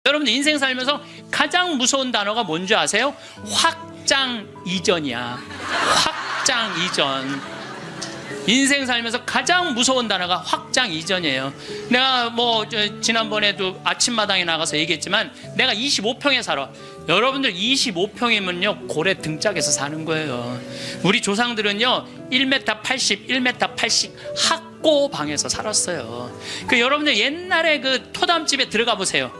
여러분들 인생 살면서 가장 무서운 단어가 뭔지 아세요? 확장 이전이야. 확장 이전. 인생 살면서 가장 무서운 단어가 확장 이전이에요. 내가 지난번에도 아침마당에 나가서 얘기했지만 내가 25평에 살아. 여러분들 25평이면요 고래 등짝에서 사는 거예요. 우리 조상들은요 1m 80, 1m 80 학고 방에서 살았어요. 여러분들 옛날에 토담집에 들어가 보세요.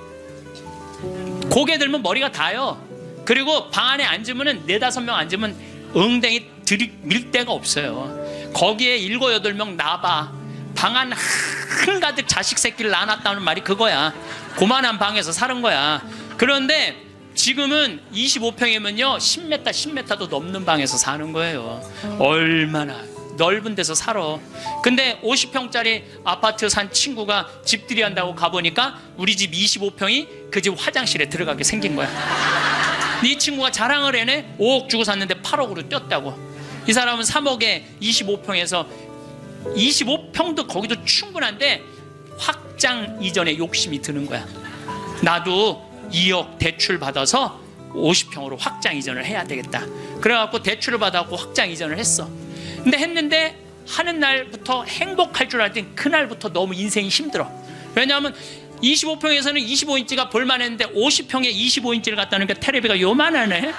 고개 들면 머리가 닿아요. 그리고 방 안에 앉으면 4-5명 앉으면 엉덩이 들이밀 데가 없어요. 거기에 7-8명 나봐. 방 안 한가득 자식 새끼를 낳아놨다는 말이 그거야. 고만한 방에서 사는 거야. 그런데 지금은 25평이면요 10m도 넘는 방에서 사는 거예요. 얼마나 넓은 데서 살아. 근데 50평짜리 아파트 산 친구가 집들이 한다고 가보니까 우리 집 25평이 그 집 화장실에 들어가게 생긴 거야. 이 친구가 자랑을 해내. 5억 주고 샀는데 8억으로 뛰었다고. 이 사람은 3억에 25평에서 25평도 거기도 충분한데 확장 이전에 욕심이 드는 거야. 나도 2억 대출 받아서 50평으로 확장 이전을 해야 되겠다. 그래갖고 대출을 받아갖고 확장 이전을 했어. 근데 했는데 하는 날부터 행복할 줄 알았더니 그날부터 너무 인생이 힘들어. 왜냐하면 25평에서는 25인치가 볼만했는데 50평에 25인치를 갖다 놓으니까 테레비가 요만하네.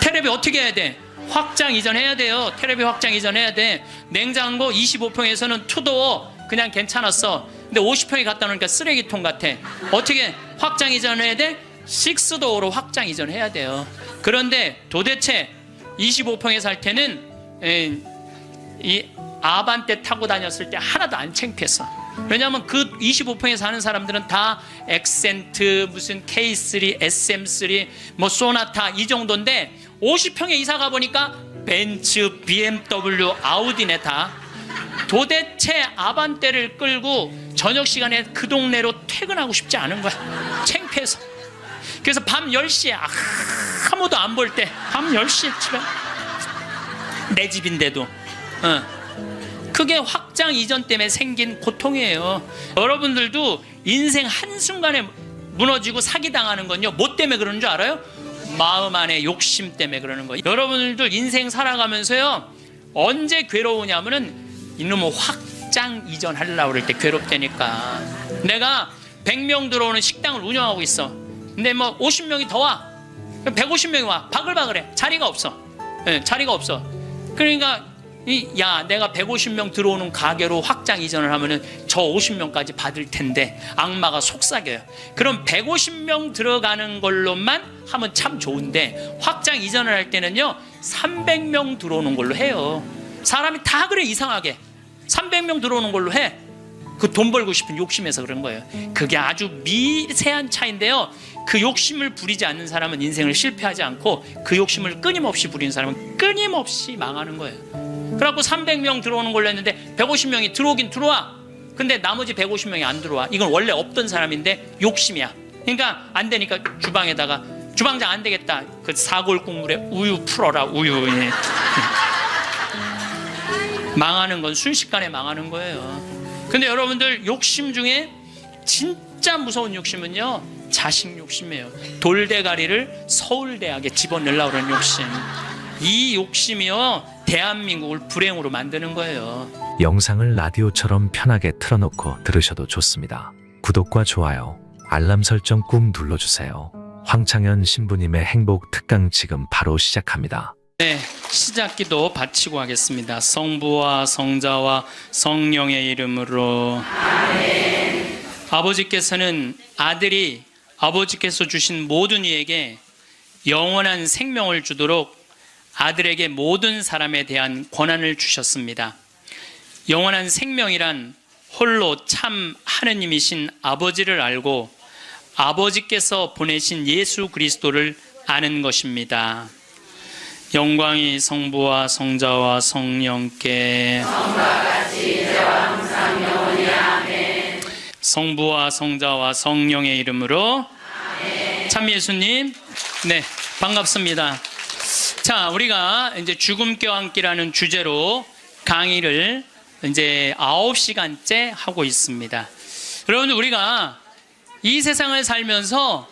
테레비 어떻게 해야 돼? 확장 이전해야 돼요. 테레비 확장 이전해야 돼. 냉장고 25평에서는 투도어 그냥 괜찮았어. 근데 50평에 갖다 놓으니까 쓰레기통 같아. 어떻게 확장 이전해야 돼? 6도어로 확장 이전해야 돼요. 그런데 도대체 25평에 살 때는 이 아반떼 타고 다녔을 때 하나도 안 창피했어. 왜냐하면 그 25평에 사는 사람들은 다 엑센트, 무슨 K3, SM3, 소나타 이 정도인데 50평에 이사 가보니까 벤츠, BMW, 아우디네 다. 도대체 아반떼를 끌고 저녁 시간에 그 동네로 퇴근하고 싶지 않은 거야. 창피해서. 그래서 밤 10시에 아무도 안 볼 때 밤 10시에 집에 내 집인데도 그게 확장 이전 때문에 생긴 고통이에요. 여러분들도 인생 한순간에 무너지고 사기당하는 건요 뭐 때문에 그러는 줄 알아요? 마음 안에 욕심 때문에 그러는 거예요. 여러분들도 인생 살아가면서요 언제 괴로우냐면은 이놈의 확장 이전 하려고 그럴 때 괴롭다니까. 내가 100명 들어오는 식당을 운영하고 있어. 근데 50명이 더 와. 150명이 와. 바글바글해. 자리가 없어. 자리가 없어. 그러니까 내가 150명 들어오는 가게로 확장 이전을 하면은 저 50명까지 받을 텐데 악마가 속삭여요. 그럼 150명 들어가는 걸로만 하면 참 좋은데 확장 이전을 할 때는요 300명 들어오는 걸로 해요. 사람이 다 그래. 이상하게 300명 들어오는 걸로 해. 그 돈 벌고 싶은 욕심에서 그런 거예요. 그게 아주 미세한 차이인데요 그 욕심을 부리지 않는 사람은 인생을 실패하지 않고 그 욕심을 끊임없이 부리는 사람은 끊임없이 망하는 거예요. 그래갖고 300명 들어오는 걸로 했는데 150명이 들어오긴 들어와. 근데 나머지 150명이 안 들어와. 이건 원래 없던 사람인데 욕심이야. 그러니까 안 되니까 주방에다가 주방장 안 되겠다. 그 사골 국물에 우유 풀어라. 우유. 망하는 건 순식간에 망하는 거예요. 근데 여러분들 욕심 중에 진짜 무서운 욕심은요 자식 욕심이에요. 돌대가리를 서울대학에 집어넣으려고 하는 욕심. 이 욕심이요 대한민국을 불행으로 만드는 거예요. 영상을 라디오처럼 편하게 틀어놓고 들으셔도 좋습니다. 구독과 좋아요, 알람 설정 꾹 눌러주세요. 황창현 신부님의 행복 특강 지금 바로 시작합니다. 네, 시작기도 바치고 하겠습니다. 성부와 성자와 성령의 이름으로. 아멘. 아버지께서는 아들이 아버지께서 주신 모든 이에게 영원한 생명을 주도록 아들에게 모든 사람에 대한 권한을 주셨습니다. 영원한 생명이란 홀로 참 하느님이신 아버지를 알고 아버지께서 보내신 예수 그리스도를 아는 것입니다. 영광이 성부와 성자와 성령께 성부와 성자와 성령의 이름으로. 참 예수님, 네, 반갑습니다. 자, 우리가 이제 죽음과 함께라는 주제로 강의를 이제 9시간째 하고 있습니다. 여러분, 우리가 이 세상을 살면서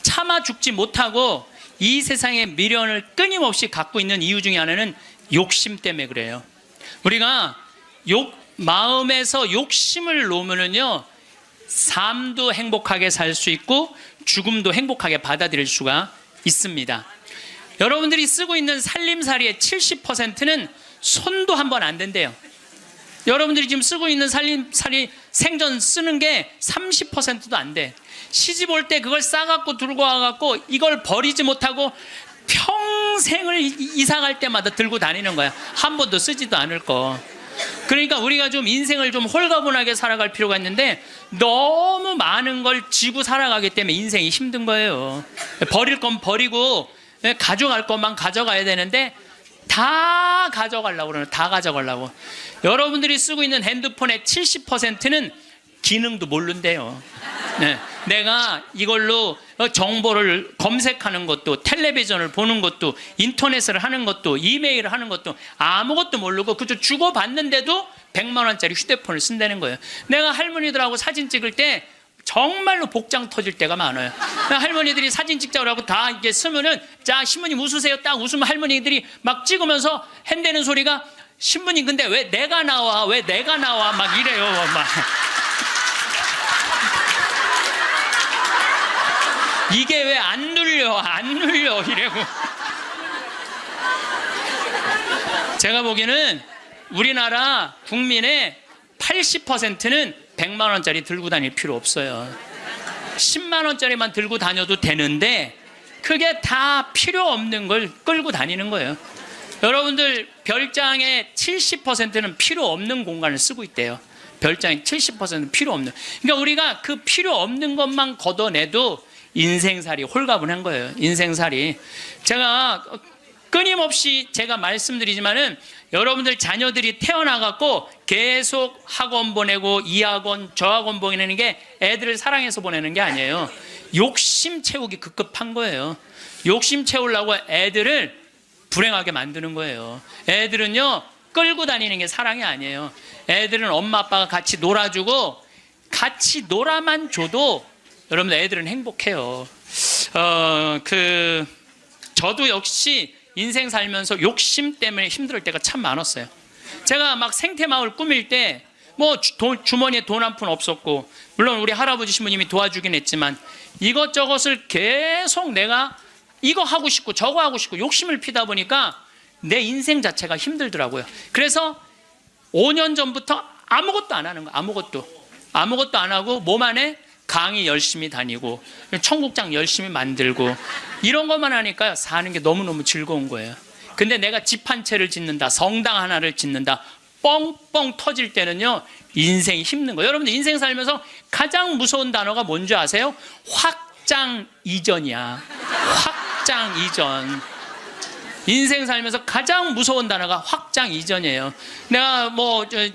참아 죽지 못하고 이 세상의 미련을 끊임없이 갖고 있는 이유 중에 하나는 욕심 때문에 그래요. 우리가 마음에서 욕심을 놓으면요, 삶도 행복하게 살 수 있고 죽음도 행복하게 받아들일 수가 있습니다. 여러분들이 쓰고 있는 살림살이의 70%는 손도 한 번 안 댄대요. 여러분들이 지금 쓰고 있는 살림살이 생전 쓰는 게 30%도 안 돼. 시집 올 때 그걸 싸갖고 들고 와갖고 이걸 버리지 못하고 평생을 이사 갈 때마다 들고 다니는 거야. 한 번도 쓰지도 않을 거. 그러니까 우리가 좀 인생을 좀 홀가분하게 살아갈 필요가 있는데 너무 많은 걸 쥐고 살아가기 때문에 인생이 힘든 거예요. 버릴 건 버리고 가져갈 것만 가져가야 되는데 다 가져가려고 그러는, 다 가져가려고. 여러분들이 쓰고 있는 핸드폰의 70%는 기능도 모른대요. 네. 내가 이걸로 정보를 검색하는 것도, 텔레비전을 보는 것도, 인터넷을 하는 것도, 이메일을 하는 것도 아무것도 모르고 그저 주고받는데도 100만 원짜리 휴대폰을 쓴다는 거예요. 내가 할머니들하고 사진 찍을 때 정말로 복장 터질 때가 많아요. 할머니들이 사진 찍자고 하고 다 이렇게 쓰면은, 자, 신부님 웃으세요. 딱 웃으면 할머니들이 막 찍으면서 핸대는 소리가, 신부님 근데 왜 내가 나와? 왜 내가 나와? 막 이래요. 막. 이게 왜 안 눌려? 안 눌려? 이래고. 제가 보기에는 우리나라 국민의 80%는 100만 원짜리 들고 다닐 필요 없어요. 10만 원짜리만 들고 다녀도 되는데 그게 다 필요 없는 걸 끌고 다니는 거예요. 여러분들 별장의 70%는 필요 없는 공간을 쓰고 있대요. 별장의 70%는 필요 없는. 그러니까 우리가 그 필요 없는 것만 걷어내도 인생살이 홀가분한 거예요. 인생살이. 제가 끊임없이 제가 말씀드리지만은 여러분들 자녀들이 태어나갖고 계속 학원 보내고 이 학원 저 학원 보내는 게 애들을 사랑해서 보내는 게 아니에요. 욕심 채우기 급급한 거예요. 욕심 채우려고 애들을 불행하게 만드는 거예요. 애들은요, 끌고 다니는 게 사랑이 아니에요. 애들은 엄마 아빠가 같이 놀아주고 같이 놀아만 줘도 여러분들 애들은 행복해요. 저도 역시 인생 살면서 욕심 때문에 힘들 때가 참 많았어요. 제가 막 생태마을 꾸밀 때 뭐 주머니에 돈 한 푼 없었고, 물론 우리 할아버지 신부님이 도와주긴 했지만 이것저것을 계속 내가 이거 하고 싶고 저거 하고 싶고 욕심을 피다 보니까 내 인생 자체가 힘들더라고요. 그래서 5년 전부터 아무것도 안 하는 거야. 아무것도 안 하고 몸 안에 강의 열심히 다니고 청국장 열심히 만들고 이런 것만 하니까 사는 게 너무너무 즐거운 거예요. 근데 내가 집 한 채를 짓는다, 성당 하나를 짓는다, 뻥뻥 터질 때는요, 인생이 힘든 거예요. 여러분들 인생 살면서 가장 무서운 단어가 뭔지 아세요? 확장 이전이야. 확장 이전. 인생 살면서 가장 무서운 단어가 확장 이전이에요. 내가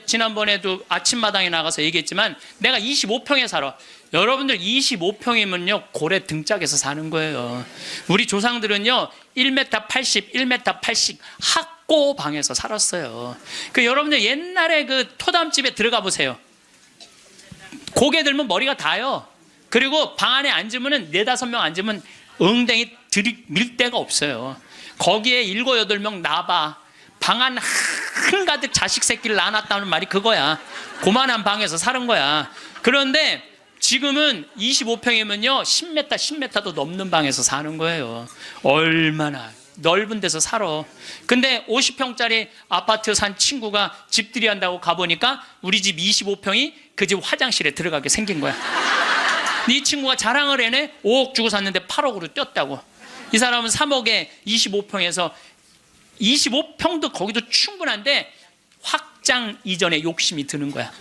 지난번에도 아침마당에 나가서 얘기했지만 내가 25평에 살아. 여러분들 25평이면요 고래 등짝에서 사는 거예요. 우리 조상들은요 1m 80, 1m 80 학고방에서 살았어요. 여러분들 옛날에 그 토담집에 들어가 보세요. 고개 들면 머리가 닿아요. 그리고 방 안에 앉으면 4-5명 앉으면 엉덩이 들이밀 데가 없어요. 거기에 7-8명 나봐. 방 안 한가득 자식 새끼를 낳아놨다는 말이 그거야. 고만한 방에서 사는 거야. 그런데 지금은 25평이면요 10m도 넘는 방에서 사는 거예요. 얼마나 넓은 데서 살아. 근데 50평짜리 아파트 산 친구가 집들이 한다고 가보니까 우리 집 25평이 그 집 화장실에 들어가게 생긴 거야. 이 친구가 자랑을 해내. 5억 주고 샀는데 8억으로 뛰었다고. 이 사람은 3억에 25평에서 25평도 거기도 충분한데 확장 이전에 욕심이 드는 거야.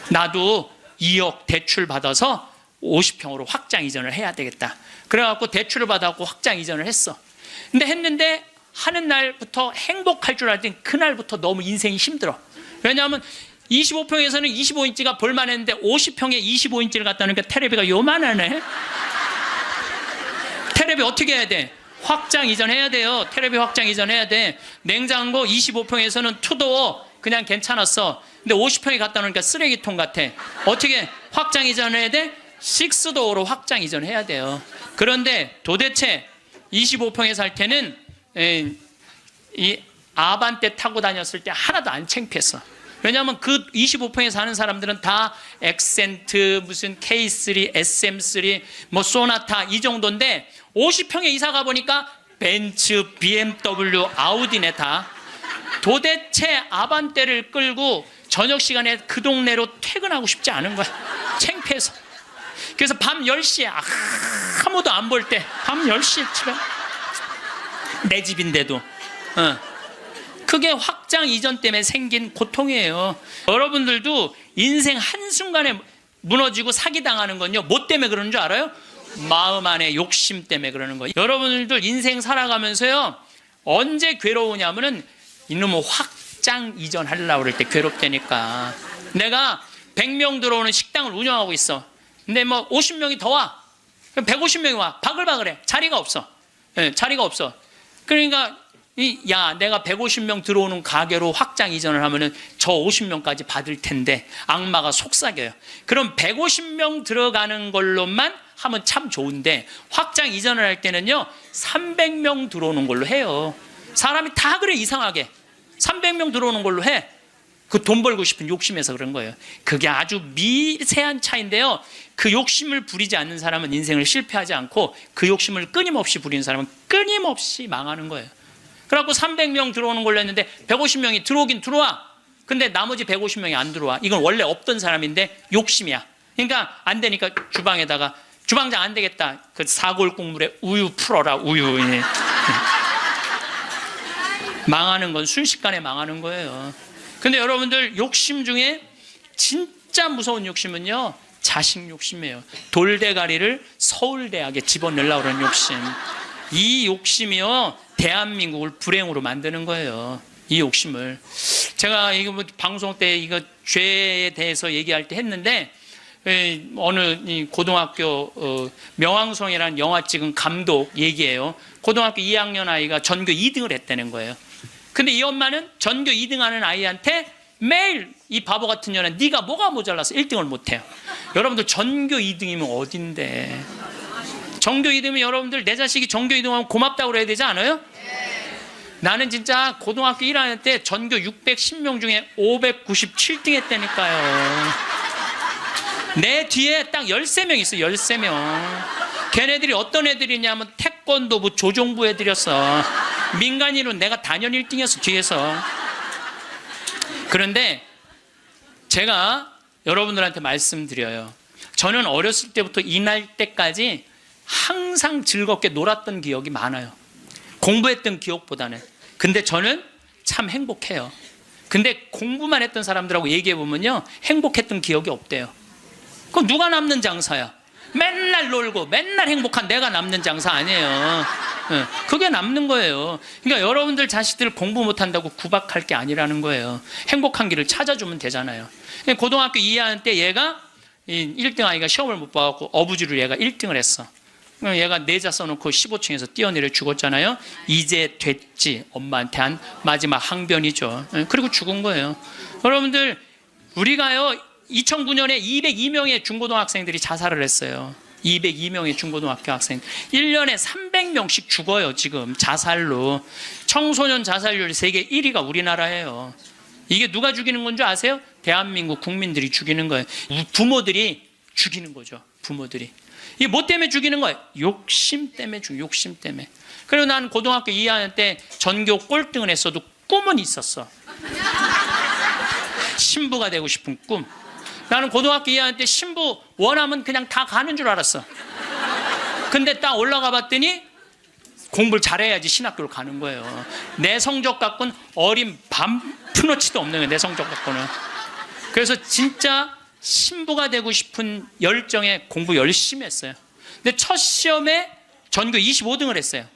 나도 2억 대출 받아서 50평으로 확장 이전을 해야 되겠다. 그래갖고 대출을 받아갖고 확장 이전을 했어. 근데 했는데 하는 날부터 행복할 줄 알았더니 그날부터 너무 인생이 힘들어. 왜냐하면 25평에서는 25인치가 볼만했는데 50평에 25인치를 갖다 놓으니까 테레비가 요만하네. 테레비 어떻게 해야 돼? 확장 이전해야 돼요. 테레비 확장 이전해야 돼. 냉장고 25평에서는 투도어 그냥 괜찮았어. 근데 50평에 갖다 놓으니까 쓰레기통 같아. 어떻게 확장 이전해야 돼? 식스도어로 확장 이전해야 돼요. 그런데 도대체 25평에 살 때는 이 아반떼 타고 다녔을 때 하나도 안 창피했어. 왜냐하면 그 25평에 사는 사람들은 다 엑센트, 무슨 K3, SM3, 뭐 소나타 이 정도인데 50평에 이사 가보니까 벤츠, BMW, 아우디네 다. 도대체 아반떼를 끌고 저녁 시간에 그 동네로 퇴근하고 싶지 않은 거야. 창피해서. 그래서 밤 10시에 아무도 안 볼 때 밤 10시에 집에 내 집인데도 그게 확장 이전 때문에 생긴 고통이에요. 여러분들도 인생 한순간에 무너지고 사기당하는 건요 뭐 때문에 그러는 줄 알아요? 마음 안에 욕심 때문에 그러는 거예요. 여러분들 인생 살아가면서요 언제 괴로우냐면은 이놈의 확장 이전하려고 그럴 때 괴롭다니까. 내가 100명 들어오는 식당을 운영하고 있어. 근데 뭐 50명이 더 와. 그럼 150명이 와. 바글바글해. 자리가 없어. 자리가 없어. 그러니까 야, 내가 150명 들어오는 가게로 확장 이전을 하면은 저 50명까지 받을 텐데 악마가 속삭여요. 그럼 150명 들어가는 걸로만 하면 참 좋은데 확장 이전을 할 때는요 300명 들어오는 걸로 해요. 사람이 다 그래 이상하게 300명 들어오는 걸로 해. 그 돈 벌고 싶은 욕심에서 그런 거예요. 그게 아주 미세한 차이인데요. 그 욕심을 부리지 않는 사람은 인생을 실패하지 않고 그 욕심을 끊임없이 부리는 사람은 끊임없이 망하는 거예요. 그래갖고 300명 들어오는 걸로 했는데 150명이 들어오긴 들어와. 근데 나머지 150명이 안 들어와. 이건 원래 없던 사람인데 욕심이야. 그러니까 안 되니까 주방에다가 주방장 안 되겠다. 그 사골 국물에 우유 풀어라. 우유. 망하는 건 순식간에 망하는 거예요. 근데 여러분들 욕심 중에 진짜 무서운 욕심은요 자식 욕심이에요. 돌대가리를 서울대학에 집어넣으려고 그러는 욕심. 이 욕심이요 대한민국을 불행으로 만드는 거예요. 이 욕심을. 제가 이거 뭐 방송 때 이거 죄에 대해서 얘기할 때 했는데 어느 이 고등학교 명왕성이라는 영화 찍은 감독 얘기예요. 고등학교 2학년 아이가 전교 2등을 했다는 거예요. 근데 이 엄마는 전교 2등 하는 아이한테 매일 이 바보 같은 년아 네가 뭐가 모자라서 1등을 못해요. 여러분들 전교 2등이면 어딘데. 전교 2등이면 여러분들 내 자식이 전교 2등하면 고맙다고 그래야 되지 않아요? 나는 진짜 고등학교 1학년 때 전교 610명 중에 597등 했다니까요. 내 뒤에 딱 13명 있어. 13명. 걔네들이 어떤 애들이냐면 태권도부 조종부 애들이었어. 민간인으로 내가 단연 1등이었어 뒤에서. 그런데 제가 여러분들한테 말씀드려요. 저는 어렸을 때부터 이날 때까지 항상 즐겁게 놀았던 기억이 많아요. 공부했던 기억보다는. 근데 저는 참 행복해요. 근데 공부만 했던 사람들하고 얘기해 보면요 행복했던 기억이 없대요. 그럼 누가 남는 장사야? 맨날 놀고 맨날 행복한 내가 남는 장사 아니에요. 그게 남는 거예요. 그러니까 여러분들 자식들 공부 못한다고 구박할 게 아니라는 거예요. 행복한 길을 찾아주면 되잖아요. 고등학교 2학년 때 얘가 1등 아이가 시험을 못 봐갖고 어부지로 얘가 1등을 했어. 얘가 내자 써놓고 15층에서 뛰어내려 죽었잖아요. 이제 됐지. 엄마한테 한 마지막 항변이죠. 그리고 죽은 거예요. 여러분들 우리가요 2009년에 202명의 중고등학생들이 자살을 했어요. 202명의 중고등학교 학생 1년에 300명씩 죽어요. 지금 자살로. 청소년 자살률 세계 1위가 우리나라예요. 이게 누가 죽이는 건 줄 아세요? 대한민국 국민들이 죽이는 거예요. 부모들이 죽이는 거죠. 부모들이. 이게 뭐 때문에 죽이는 거예요? 욕심 때문에 욕심 때문에. 그리고 나는 고등학교 2학년 때 전교 꼴등을 했어도 꿈은 있었어. 신부가 되고 싶은 꿈. 나는 고등학교 2학년 때 신부 원하면 그냥 다 가는 줄 알았어. 근데 딱 올라가 봤더니 공부를 잘해야지 신학교를 가는 거예요. 내 성적 갖고는 어린 푸너치도 없는 거예요. 내 성적 갖고는. 그래서 진짜 신부가 되고 싶은 열정에 공부 열심히 했어요. 근데 첫 시험에 전교 25등을 했어요.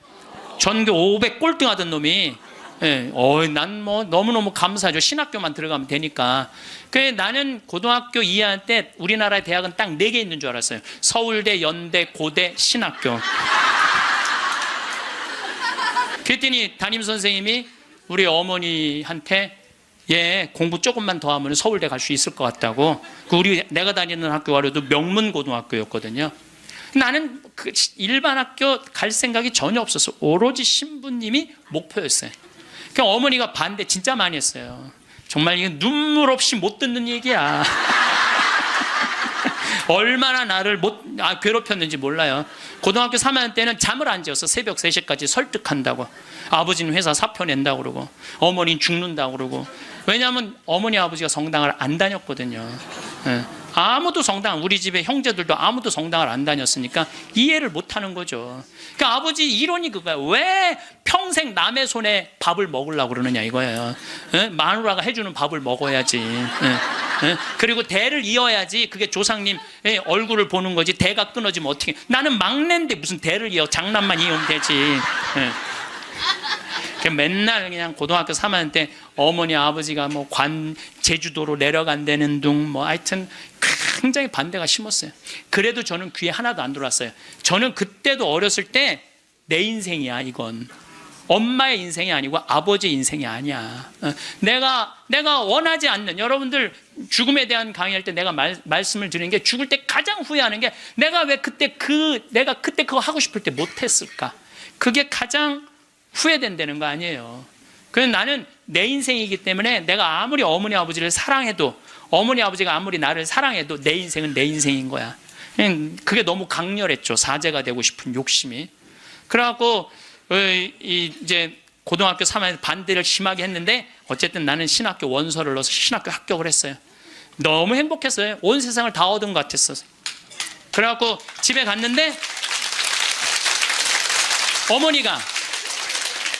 전교 500 꼴등 하던 놈이. 난 뭐 너무너무 감사하죠. 신학교만 들어가면 되니까. 그래 나는 고등학교 2학년 때 우리나라의 대학은 딱 4개 있는 줄 알았어요. 서울대, 연대, 고대, 신학교. 그랬더니 담임선생님이 우리 어머니한테 얘 공부 조금만 더 하면 서울대 갈 수 있을 것 같다고. 내가 다니는 학교가도 명문고등학교였거든요. 나는 그 일반 학교 갈 생각이 전혀 없었어. 오로지 신부님이 목표였어요. 그러니까 어머니가 반대 진짜 많이 했어요. 정말 이게 눈물 없이 못 듣는 얘기야. 얼마나 나를 괴롭혔는지 몰라요. 고등학교 3학년 때는 잠을 안 지었어. 새벽 3시까지 설득한다고. 아버지는 회사 사표 낸다고 그러고, 어머니는 죽는다고 그러고. 왜냐하면 어머니 아버지가 성당을 안 다녔거든요. 예. 아무도 우리 집에 형제들도 아무도 성당을 안 다녔으니까 이해를 못 하는 거죠. 그러니까 아버지 이론이 그거야. 왜 평생 남의 손에 밥을 먹으려고 그러느냐 이거예요. 예? 마누라가 해주는 밥을 먹어야지. 예? 그리고 대를 이어야지. 그게 조상님 얼굴을 보는 거지. 대가 끊어지면 어떻게. 나는 막내인데 무슨 대를 이어. 장남만 이으면 되지. 맨날 그냥 고등학교 3학년 때 어머니 아버지가 뭐 제주도로 내려간다는 둥 뭐 하여튼 굉장히 반대가 심했어요. 그래도 저는 귀에 하나도 안 들어왔어요. 저는 그때도 어렸을 때 내 인생이야 이건. 엄마의 인생이 아니고 아버지의 인생이 아니야. 내가 원하지 않는, 여러분들 죽음에 대한 강의할 때 내가 말씀을 드리는 게, 죽을 때 가장 후회하는 게 내가 그때 그거 하고 싶을 때 못했을까. 그게 가장 후회된다는 거 아니에요. 그래서 나는 내 인생이기 때문에 내가 아무리 어머니 아버지를 사랑해도, 어머니 아버지가 아무리 나를 사랑해도 내 인생은 내 인생인 거야. 그게 너무 강렬했죠. 사제가 되고 싶은 욕심이. 그래갖고 이제 고등학교 3학년 반대를 심하게 했는데 어쨌든 나는 신학교 원서를 넣어서 신학교 합격을 했어요. 너무 행복했어요. 온 세상을 다 얻은 것 같았어요. 그래갖고 집에 갔는데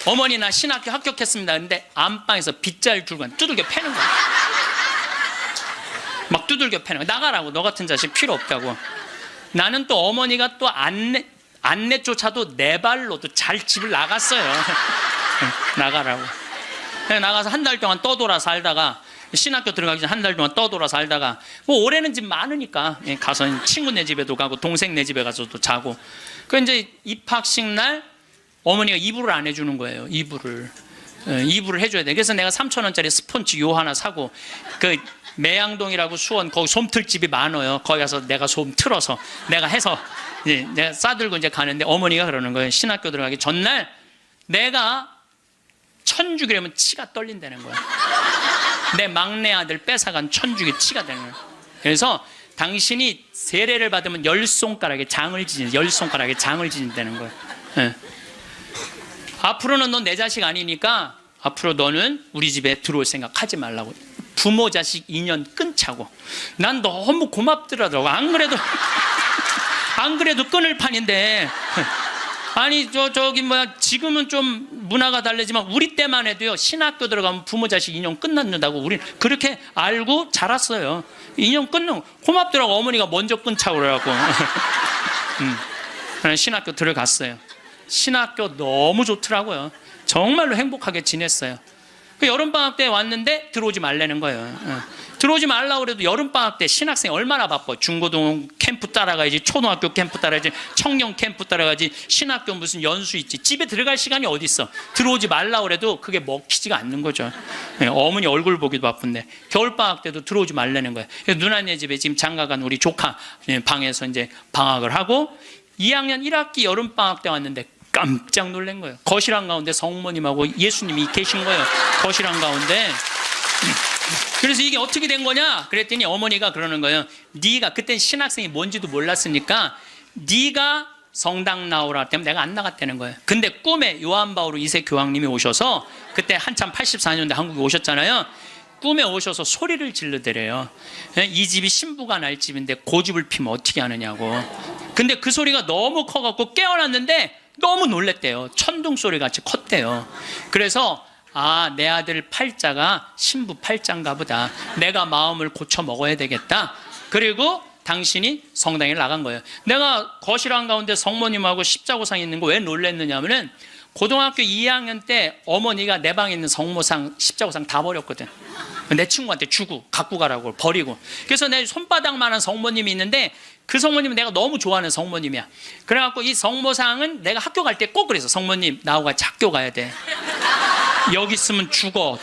어머니 나 신학교 합격했습니다. 근데 안방에서 빗자루 들고 두들겨 패는 거야. 막 두들겨 패는 거야. 나가라고. 너 같은 자식 필요 없다고. 나는 또 어머니가 또 안내조차도 내 발로도 잘 집을 나갔어요. 나가라고. 나가서 한 달 동안 떠돌아 살다가, 신학교 들어가기 전 한 달 동안 떠돌아 살다가, 뭐 올해는 집 많으니까 가서 친구네 집에도 가고 동생 네 집에 가서도 자고. 그 이제 입학식 날 어머니가 이불을 안 해주는 거예요. 이불을 해줘야 돼. 그래서 내가 3,000원짜리 스펀지 요 하나 사고, 그 매양동이라고 수원 거기 솜틀집이 많아요. 거기 가서 내가 솜 틀어서 내가 해서 내가 싸들고 이제 가는데, 어머니가 그러는 거예요. 신학교 들어가기 전날 내가 천주기라면 치가 떨린다는 거야. 내 막내 아들 뺏어간 천주기 치가 되는 거야. 그래서 당신이 세례를 받으면 10손가락에 장을 지진다는 거야. 네. 앞으로는 넌 내 자식 아니니까 앞으로 너는 우리 집에 들어올 생각 하지 말라고. 부모 자식 인연 끊자고. 난 너무 고맙더라고. 안 그래도 끊을 판인데. 아니 지금은 좀 문화가 다르지만 우리 때만 해도요, 신학교 들어가면 부모 자식 인연 끝났는다고 우리 그렇게 알고 자랐어요. 인연 끊는 고맙더라고. 어머니가 먼저 끊자고 그래갖고. 신학교 들어갔어요. 신학교 너무 좋더라고요. 정말로 행복하게 지냈어요. 여름방학 때 왔는데 들어오지 말라는 거예요. 들어오지 말라고 그래도 여름방학 때 신학생이 얼마나 바빠. 중고등 캠프 따라가야지, 초등학교 캠프 따라가야지, 청년 캠프 따라가야지, 신학교 무슨 연수 있지. 집에 들어갈 시간이 어디 있어. 들어오지 말라고 그래도 그게 먹히지가 않는 거죠. 어머니 얼굴 보기도 바쁜데 겨울방학 때도 들어오지 말라는 거예요. 누나네 집에 지금 장가간 우리 조카 방에서 이제 방학을 하고, 2학년 1학기 여름방학 때 왔는데 깜짝 놀란 거예요. 거실 한가운데 성모님하고 예수님이 계신 거예요. 거실 한가운데. 그래서 이게 어떻게 된 거냐 그랬더니 어머니가 그러는 거예요. 네가 그때 신학생이 뭔지도 몰랐으니까 네가 성당 나오라 때문에 내가 안 나갔다는 거예요. 근데 꿈에 요한 바오로 2세 교황님이 오셔서, 그때 한참 84년대 한국에 오셨잖아요. 꿈에 오셔서 소리를 질르더래요. 이 집이 신부가 날 집인데 고집을 피면 어떻게 하느냐고. 근데 그 소리가 너무 커갖고 깨어났는데 너무 놀랬대요. 천둥 소리 같이 컸대요. 그래서 내 아들 팔자가 신부 팔자인가 보다. 내가 마음을 고쳐 먹어야 되겠다. 그리고 당신이 성당에 나간 거예요. 내가 거실 한가운데 성모님하고 십자고상 있는 거 왜 놀랬느냐 하면은, 고등학교 2학년 때 어머니가 내 방에 있는 성모상, 십자고상 다 버렸거든. 내 친구한테 주고 갖고 가라고 버리고. 그래서 내 손바닥만한 성모님이 있는데, 그 성모님은 내가 너무 좋아하는 성모님이야. 그래갖고 이 성모상은 내가 학교 갈 때 꼭 그래서, 성모님 나하고 같이 학교 가야 돼. 여기 있으면 죽어.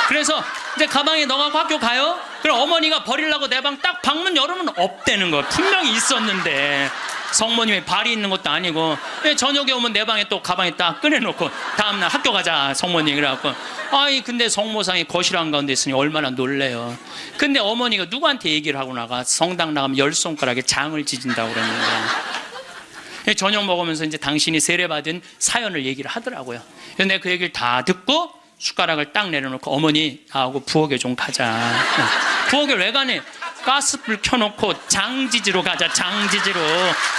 그래서 이제 가방에 넣어갖고 학교 가요. 그럼 어머니가 버리려고 내 방 딱 방문 열으면 없대는 거야. 분명히 있었는데 성모님이 발이 있는 것도 아니고. 저녁에 오면 내 방에 또 가방에 딱 꺼내놓고 다음날 학교 가자 성모님 그래갖고. 아이 근데 성모상이 거실 한가운데 있으니 얼마나 놀래요. 근데 어머니가 누구한테 얘기를 하고 나가? 성당 나가면 10손가락에 장을 지진다고 그러는데. 저녁 먹으면서 이제 당신이 세례받은 사연을 얘기를 하더라고요. 그래서 내가 그 얘기를 다 듣고 숟가락을 딱 내려놓고 어머니 나하고 부엌에 좀 가자. 부엌에 왜 가니? 가스불 켜놓고 장지지로 가자. 장지지로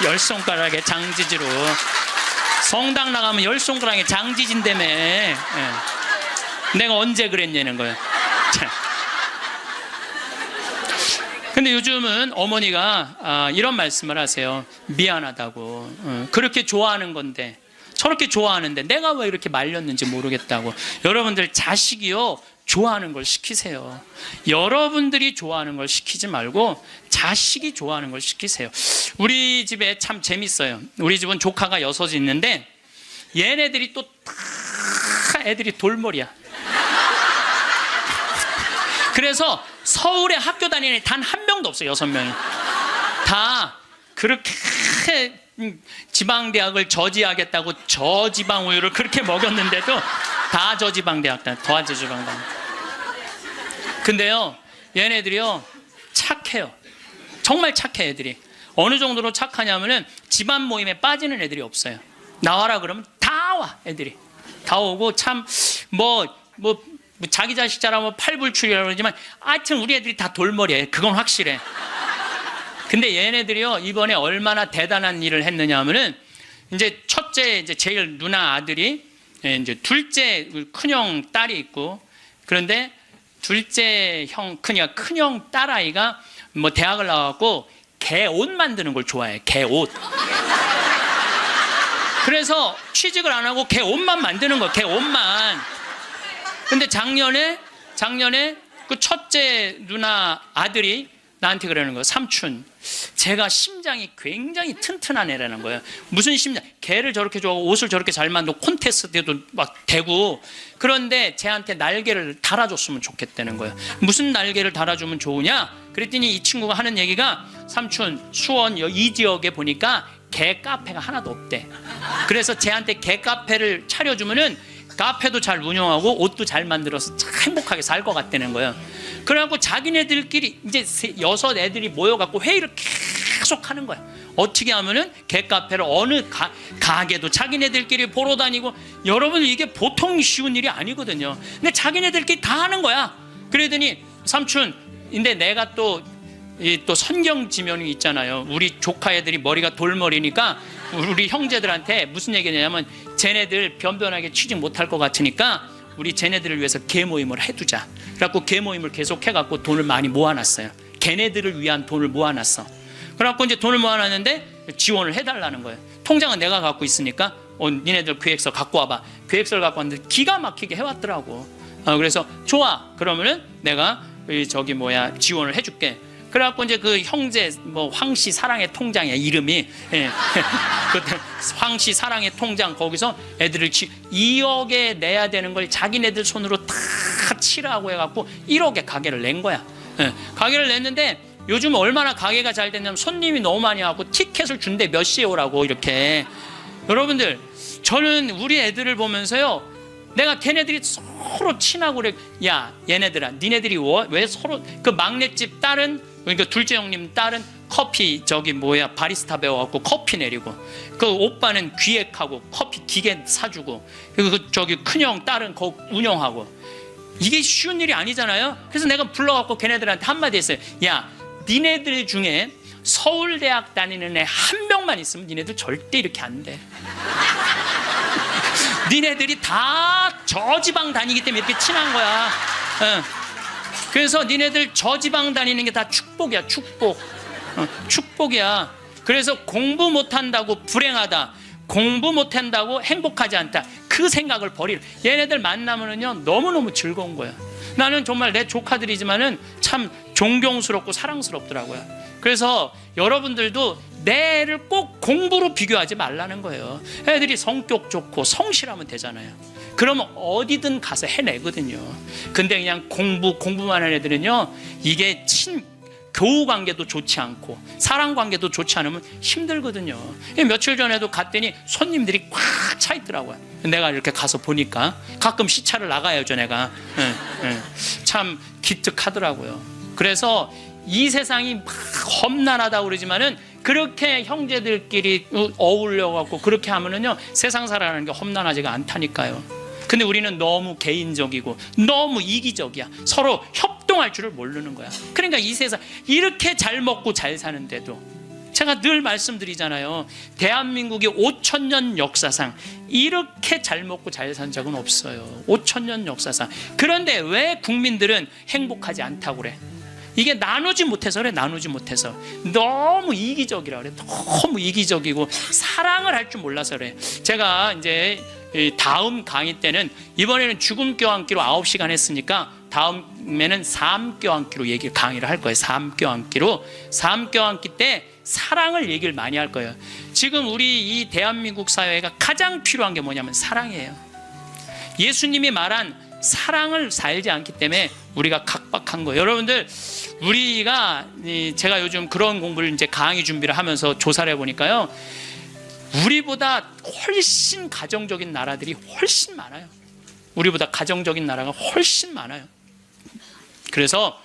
10손가락에 장지지로. 성당 나가면 10손가락에 장지진다며. 내가 언제 그랬냐는 거예요. 근데 요즘은 어머니가 이런 말씀을 하세요. 미안하다고. 그렇게 좋아하는 건데 저렇게 좋아하는데 내가 왜 이렇게 말렸는지 모르겠다고. 여러분들 자식이요 좋아하는 걸 시키세요. 여러분들이 좋아하는 걸 시키지 말고 자식이 좋아하는 걸 시키세요. 우리 집에 참 재밌어요. 우리 집은 조카가 6이 있는데 얘네들이 또 다 애들이 돌머리야. 그래서 서울에 학교 다니는 애 단 한 명도 없어요. 6명이 다 그렇게 지방대학을 저지하겠다고 저지방 우유를 그렇게 먹였는데도 다 저지방대학 다 저지방대학. 근데요 얘네들이요 착해요. 정말 착해. 애들이 어느 정도로 착하냐면은 집안 모임에 빠지는 애들이 없어요. 나와라 그러면 다 와. 애들이 다 오고 참 뭐 자기 자식 잘하면 팔불출이라고 그러지만 하여튼 우리 애들이 다 돌머리예요. 그건 확실해. 근데 얘네들이요 이번에 얼마나 대단한 일을 했느냐 하면은 이제 첫째 이제 제일 누나 아들이 이제 둘째 큰형 딸이 있고 그런데 둘째 형 큰형 딸아이가 뭐 대학을 나와갖고 개 옷 만드는 걸 좋아해. 개 옷. 그래서 취직을 안 하고 개 옷만 만드는 거야. 개 옷만. 근데 작년에 그 첫째 누나 아들이 나한테 그러는 거예요. 삼촌, 제가 심장이 굉장히 튼튼한 애라는 거예요. 무슨 심장? 개를 저렇게 좋아하고 옷을 저렇게 잘 만들고 콘테스트에도 막 되고 그런데 쟤한테 날개를 달아줬으면 좋겠다는 거예요. 무슨 날개를 달아주면 좋으냐? 그랬더니 이 친구가 하는 얘기가 삼촌, 수원 이 지역에 보니까 개 카페가 하나도 없대. 그래서 쟤한테 개 카페를 차려주면은 카페도 잘 운영하고 옷도 잘 만들어서 참 행복하게 살 것 같다는 거예요. 그래갖고 자기네들끼리 이제 6 애들이 모여갖고 회의를 계속 하는 거야. 어떻게 하면은 개카페를 어느 가게도 자기네들끼리 보러 다니고. 여러분 이게 보통 쉬운 일이 아니거든요. 근데 자기네들끼리 다 하는 거야. 그러더니 삼촌, 근데 내가 또 선경 지면이 있잖아요. 우리 조카 애들이 머리가 돌머리니까 우리 형제들한테 무슨 얘기냐면 쟤네들 변변하게 취직 못할 것 같으니까 우리 쟤네들을 위해서 개 모임을 해두자. 그래갖고 개 모임을 계속 해갖고 돈을 많이 모아놨어요. 걔네들을 위한 돈을 모아놨어. 그래갖고 이제 돈을 모아놨는데 지원을 해달라는 거예요. 통장은 내가 갖고 있으니까 니네들 계획서 갖고 와봐. 계획서를 갖고 왔는데 기가 막히게 해왔더라고. 그래서 좋아. 그러면은 내가 지원을 해줄게. 그래갖고 이제 그 형제 황씨 사랑의 통장이야 이름이. 예. 황씨 사랑의 통장 거기서 애들을 2억에 내야 되는 걸 자기네들 손으로 다 치라고 해갖고 1억에 가게를 낸 거야. 예. 가게를 냈는데 요즘 얼마나 가게가 잘 됐냐면 손님이 너무 많이 와갖고 티켓을 준대. 몇 시에 오라고 이렇게. 여러분들 저는 우리 애들을 보면서요 내가 걔네들이 서로 친하고 그래. 야 얘네들아 니네들이 왜 서로 그 막내집 딸은 그러니까 둘째 형님 딸은 커피 바리스타 배워갖고 커피 내리고 그 오빠는 기획하고 커피 기계 사주고 그리고 큰형 딸은 거 운영하고. 이게 쉬운 일이 아니잖아요. 그래서 내가 불러갖고 걔네들한테 한마디 했어요. 야 니네들 중에 서울대학 다니는 애 한 명만 있으면 니네들 절대 이렇게 안 돼. 니네들이 다 저지방 다니기 때문에 이렇게 친한 거야. 그래서 니네들 저지방 다니는 게 다 축복이야. 축복이야. 그래서 공부 못한다고 불행하다, 공부 못한다고 행복하지 않다, 그 생각을 버리라. 얘네들 만나면은요 너무너무 즐거운 거야. 나는 정말 내 조카들이지만은 참 존경스럽고 사랑스럽더라고요. 그래서 여러분들도 내 애를 꼭 공부로 비교하지 말라는 거예요. 애들이 성격 좋고 성실하면 되잖아요. 그러면 어디든 가서 해내거든요. 근데 그냥 공부만 하는 애들은요, 이게 교우 관계도 좋지 않고 사랑 관계도 좋지 않으면 힘들거든요. 며칠 전에도 갔더니 손님들이 꽉 차 있더라고요. 내가 이렇게 가서 보니까 가끔 시차를 나가야죠, 내가. 참 기특하더라고요. 그래서 이 세상이 막 험난하다고 그러지만은 그렇게 형제들끼리 어울려갖고 그렇게 하면은요, 세상 살아가는 게 험난하지가 않다니까요. 근데 우리는 너무 개인적이고 너무 이기적이야. 서로 협동할 줄을 모르는 거야. 그러니까 이 세상 이렇게 잘 먹고 잘 사는데도, 제가 늘 말씀드리잖아요. 대한민국의 5,000년 역사상 이렇게 잘 먹고 잘 산 적은 없어요. 5,000년 역사상. 그런데 왜 국민들은 행복하지 않다고 그래? 이게 나누지 못해서 그래. 나누지 못해서. 너무 이기적이라 그래. 너무 이기적이고 사랑을 할 줄 몰라서 그래. 제가 이제 다음 강의 때는, 이번에는 죽음 껴안기로 9시간 했으니까 다음에는 삶 껴안기로 강의를 할 거예요. 삶 껴안기로. 삶 껴안기 때 사랑을 얘기를 많이 할 거예요. 지금 우리 이 대한민국 사회가 가장 필요한 게 뭐냐면 사랑이에요. 예수님이 말한 사랑을 살지 않기 때문에 우리가 각박한 거예요. 여러분들, 제가 요즘 그런 공부를 이제 강의 준비를 하면서 조사를 해보니까요, 우리보다 훨씬 가정적인 나라들이 훨씬 많아요. 우리보다 가정적인 나라가 훨씬 많아요. 그래서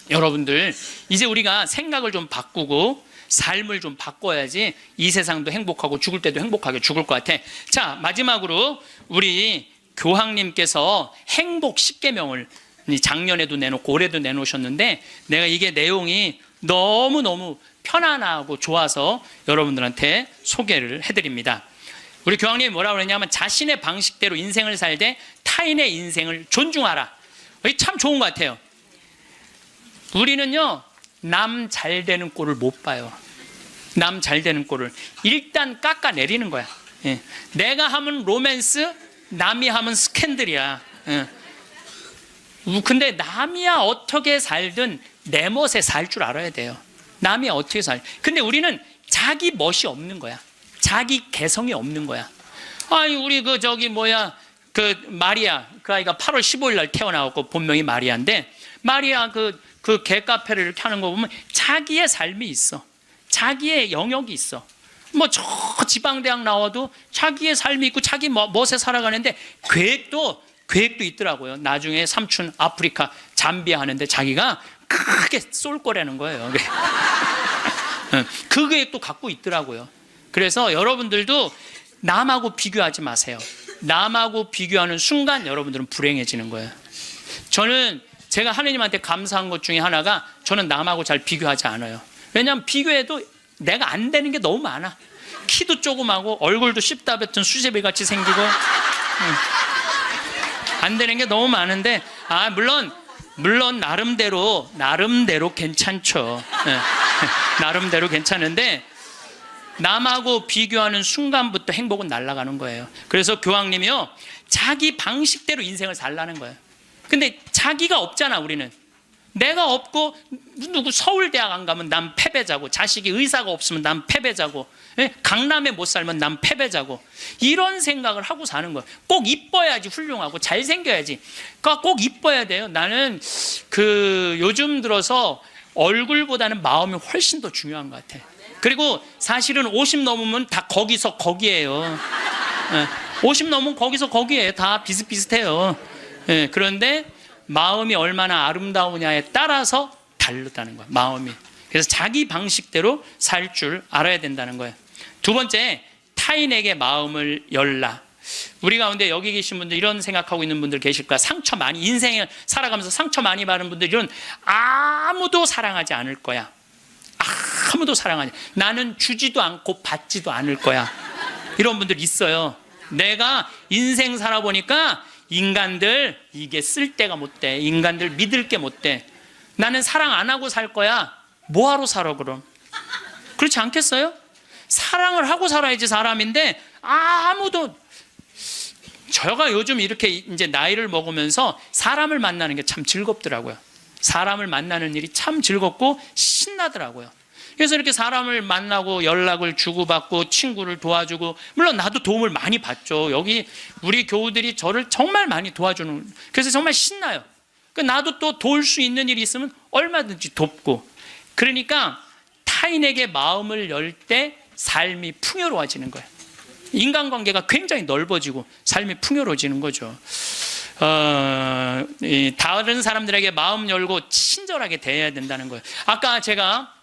여러분들, 이제 우리가 생각을 좀 바꾸고 삶을 좀 바꿔야지 이 세상도 행복하고 죽을 때도 행복하게 죽을 것 같아. 자, 마지막으로 우리 교황님께서 행복 10계명을 작년에도 내놓고 올해도 내놓으셨는데, 내가 이게 내용이 너무너무 편안하고 좋아서 여러분들한테 소개를 해드립니다. 우리 교황님이 뭐라고 그랬냐면, 자신의 방식대로 인생을 살되 타인의 인생을 존중하라. 이게 참 좋은 것 같아요. 우리는요, 남 잘 되는 꼴을 못 봐요. 남 잘 되는 꼴을 일단 깎아내리는 거야. 내가 하면 로맨스, 남이 하면 스캔들이야. 근데 남이야 어떻게 살든 내 멋에 살 줄 알아야 돼요. 남이 어떻게 근데 우리는 자기 멋이 없는 거야. 자기 개성이 없는 거야. 아니, 우리 마리아, 그 아이가 8월 15일 날 태어나고 본명이 마리아인데, 마리아 그 개카페를 이렇게 하는 거 보면 자기의 삶이 있어. 자기의 영역이 있어. 저 지방대학 나와도 자기의 삶이 있고 자기 멋에 살아가는데 계획도 있더라고요. 나중에 삼촌 아프리카 잠비아 하는데 자기가 크게 쏠 거라는 거예요. 그 계획도 갖고 있더라고요. 그래서 여러분들도 남하고 비교하지 마세요. 남하고 비교하는 순간 여러분들은 불행해지는 거예요. 제가 하느님한테 감사한 것 중에 하나가, 저는 남하고 잘 비교하지 않아요. 왜냐하면 비교해도 내가 안 되는 게 너무 많아. 키도 조그마고 얼굴도 씹다 뱉은 수제비 같이 생기고 안 되는 게 너무 많은데, 물론 나름대로 괜찮죠. 나름대로 괜찮은데, 남하고 비교하는 순간부터 행복은 날아가는 거예요. 그래서 교황님이요, 자기 방식대로 인생을 살라는 거예요. 근데 자기가 없잖아. 우리는 내가 없고, 누구 서울대학 안 가면 난 패배자고, 자식이 의사가 없으면 난 패배자고, 강남에 못 살면 난 패배자고, 이런 생각을 하고 사는 거예요. 꼭 이뻐야지 훌륭하고 잘생겨야지. 그러니까 꼭 이뻐야 돼요. 나는 요즘 들어서 얼굴보다는 마음이 훨씬 더 중요한 것 같아. 그리고 사실은 50 넘으면 다 거기에요. 50 넘으면 거기에요. 다 비슷비슷해요. 그런데 마음이 얼마나 아름다우냐에 따라서 다르다는 거야, 마음이. 그래서 자기 방식대로 살 줄 알아야 된다는 거예요. 두 번째, 타인에게 마음을 열라. 우리 가운데 여기 계신 분들 이런 생각하고 있는 분들 계실 거야. 인생을 살아가면서 상처 많이 받은 분들은 아무도 사랑하지 않을 거야. 아무도 사랑하지. 나는 주지도 않고 받지도 않을 거야. 이런 분들 있어요. 내가 인생 살아보니까 인간들 이게 쓸데가 못 돼. 인간들 믿을 게 못 돼. 나는 사랑 안 하고 살 거야. 뭐하러 살아 그럼? 그렇지 않겠어요? 사랑을 하고 살아야지 사람인데, 아무도. 제가 요즘 이렇게 이제 나이를 먹으면서 사람을 만나는 게 참 즐겁더라고요. 사람을 만나는 일이 참 즐겁고 신나더라고요. 그래서 이렇게 사람을 만나고 연락을 주고받고 친구를 도와주고, 물론 나도 도움을 많이 받죠. 여기 우리 교우들이 저를 정말 많이 도와주는, 그래서 정말 신나요. 나도 또 도울 수 있는 일이 있으면 얼마든지 돕고, 그러니까 타인에게 마음을 열 때 삶이 풍요로워지는 거예요. 인간관계가 굉장히 넓어지고 삶이 풍요로워지는 거죠. 다른 사람들에게 마음 열고 친절하게 대해야 된다는 거예요. 아까 제가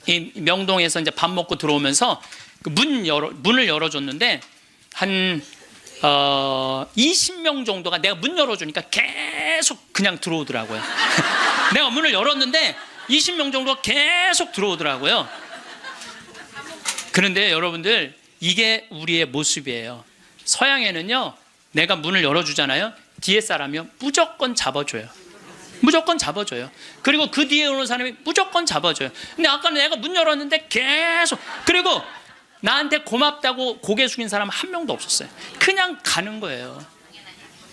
이 명동에서 이제 밥 먹고 들어오면서 그 문을 열어줬는데 한 20명 정도가 내가 문 열어주니까 계속 그냥 들어오더라고요. 내가 문을 열었는데 20명 정도가 계속 들어오더라고요. 그런데 여러분들, 이게 우리의 모습이에요. 서양에는요, 내가 문을 열어주잖아요. 뒤에 사람이요, 무조건 잡아줘요. 무조건 잡아줘요. 그리고 그 뒤에 오는 사람이 무조건 잡아줘요. 근데 아까 내가 문 열었는데 계속, 그리고 나한테 고맙다고 고개 숙인 사람 한 명도 없었어요. 그냥 가는 거예요.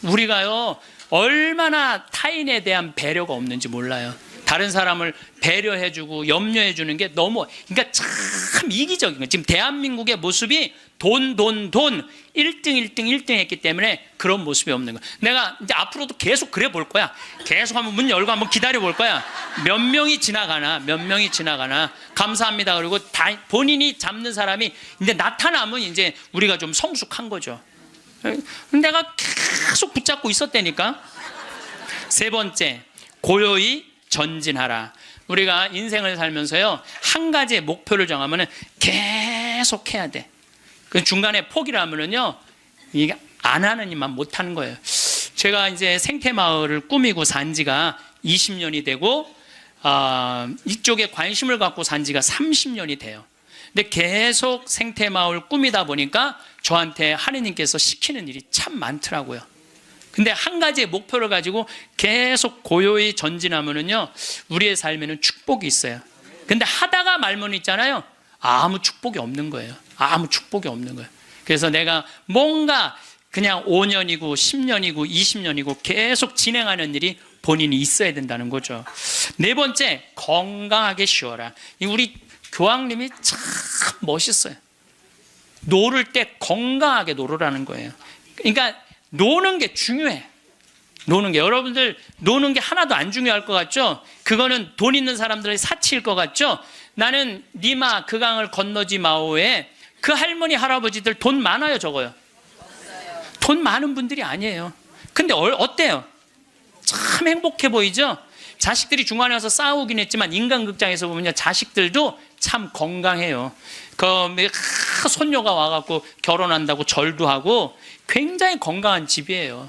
우리가요, 얼마나 타인에 대한 배려가 없는지 몰라요. 다른 사람을 배려해주고 염려해주는 게 너무, 그러니까 참 이기적인 거예요. 지금 대한민국의 모습이 돈 1등 했기 때문에 그런 모습이 없는 거야. 내가 이제 앞으로도 계속 그래 볼 거야. 계속 한번 문 열고 한번 기다려 볼 거야. 몇 명이 지나가나 감사합니다. 그리고 다 본인이 잡는 사람이 이제 나타나면 이제 우리가 좀 성숙한 거죠. 내가 계속 붙잡고 있었다니까. 세 번째, 고요히 전진하라. 우리가 인생을 살면서요, 한 가지의 목표를 정하면은 계속 해야 돼. 그 중간에 포기를 하면은요, 이게 안 하는 일만 못 하는 거예요. 제가 이제 생태마을을 꾸미고 산 지가 20년이 되고, 이쪽에 관심을 갖고 산 지가 30년이 돼요. 근데 계속 생태마을 꾸미다 보니까 저한테 하느님께서 시키는 일이 참 많더라고요. 근데 한 가지의 목표를 가지고 계속 고요히 전진하면은요, 우리의 삶에는 축복이 있어요. 근데 하다가 말면 있잖아요, 아무 축복이 없는 거예요. 아무 축복이 없는 거예요. 그래서 내가 뭔가 그냥 5년이고 10년이고 20년이고 계속 진행하는 일이 본인이 있어야 된다는 거죠. 네 번째, 건강하게 쉬어라. 우리 교황님이 참 멋있어요. 노를 때 건강하게 노르라는 거예요. 그러니까 노는 게 중요해. 노는 게, 여러분들 노는 게 하나도 안 중요할 것 같죠? 그거는 돈 있는 사람들의 사치일 것 같죠? 나는 니마 그 강을 건너지 마오에 그 할머니 할아버지들 돈 많아요, 적어요? 돈 많은 분들이 아니에요. 근데 어때요? 참 행복해 보이죠? 자식들이 중간에 와서 싸우긴 했지만 인간극장에서 보면 자식들도 참 건강해요. 그 손녀가 와갖고 결혼한다고 절도 하고 굉장히 건강한 집이에요.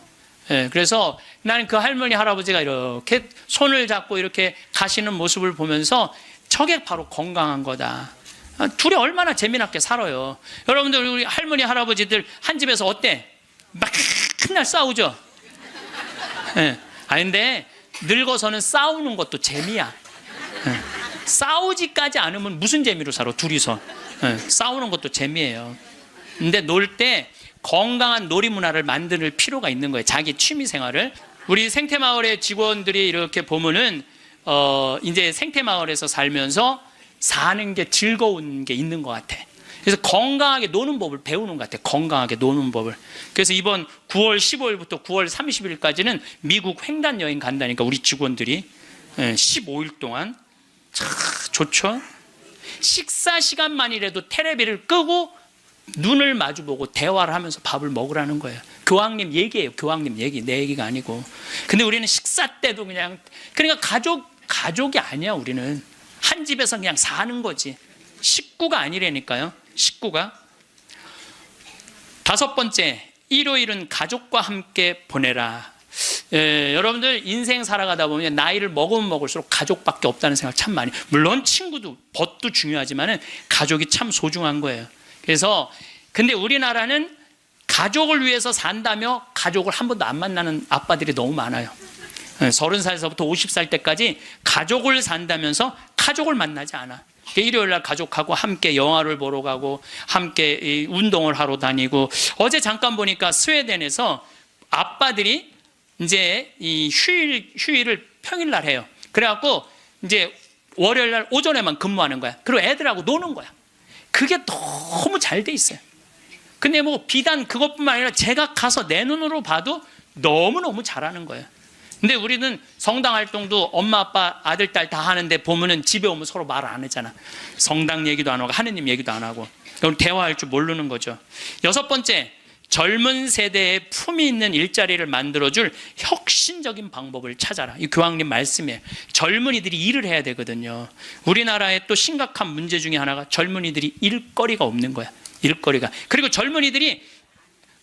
예, 그래서 나는 그 할머니 할아버지가 이렇게 손을 잡고 이렇게 가시는 모습을 보면서 저게 바로 건강한 거다. 둘이 얼마나 재미나게 살아요. 여러분들, 우리 할머니 할아버지들 한 집에서 어때? 막 맨날 싸우죠. 예. 근데 늙어서는 싸우는 것도 재미야. 예. 싸우지까지 않으면 무슨 재미로 살아, 둘이서. 예. 싸우는 것도 재미예요. 근데 놀 때 건강한 놀이 문화를 만들 필요가 있는 거예요. 자기 취미 생활을. 우리 생태마을의 직원들이 이렇게 보면은 이제 생태마을에서 살면서 사는 게 즐거운 게 있는 것 같아. 그래서 건강하게 노는 법을 배우는 것 같아. 건강하게 노는 법을. 그래서 이번 9월 15일부터 9월 30일까지는 미국 횡단 여행 간다니까, 우리 직원들이 15일 동안. 참 좋죠. 식사 시간만이라도 텔레비를 끄고 눈을 마주보고 대화를 하면서 밥을 먹으라는 거예요. 교황님 얘기예요. 교황님 얘기, 내 얘기가 아니고. 근데 우리는 식사 때도 그냥, 그러니까 가족이 아니야. 우리는 한 집에서 그냥 사는 거지. 식구가 아니라니까요. 식구가. 다섯 번째, 일요일은 가족과 함께 보내라. 여러분들 인생 살아가다 보면 나이를 먹으면 먹을수록 가족밖에 없다는 생각 참 많이. 물론 친구도, 벗도 중요하지만은 가족이 참 소중한 거예요. 그래서 근데 우리나라는 가족을 위해서 산다며 가족을 한 번도 안 만나는 아빠들이 너무 많아요. 30살에서부터 50살 때까지 가족을 산다면서 가족을 만나지 않아. 일요일날 가족하고 함께 영화를 보러 가고 함께 운동을 하러 다니고, 어제 잠깐 보니까 스웨덴에서 아빠들이 이제 이 휴일을 평일날 해요. 그래갖고 이제 월요일 날 오전에만 근무하는 거야. 그리고 애들하고 노는 거야. 그게 너무 잘 돼 있어요. 근데 뭐 비단 그것뿐만 아니라 제가 가서 내 눈으로 봐도 너무너무 잘하는 거예요. 근데 우리는 성당 활동도 엄마 아빠 아들 딸 다 하는데 보면은 집에 오면 서로 말 안 하잖아. 성당 얘기도 안 하고 하느님 얘기도 안 하고 대화할 줄 모르는 거죠. 6번째, 젊은 세대에 품위 있는 일자리를 만들어줄 혁신적인 방법을 찾아라. 이 교황님 말씀이에요. 젊은이들이 일을 해야 되거든요. 우리나라의 또 심각한 문제 중에 하나가 젊은이들이 일거리가 없는 거야. 일거리가. 그리고 젊은이들이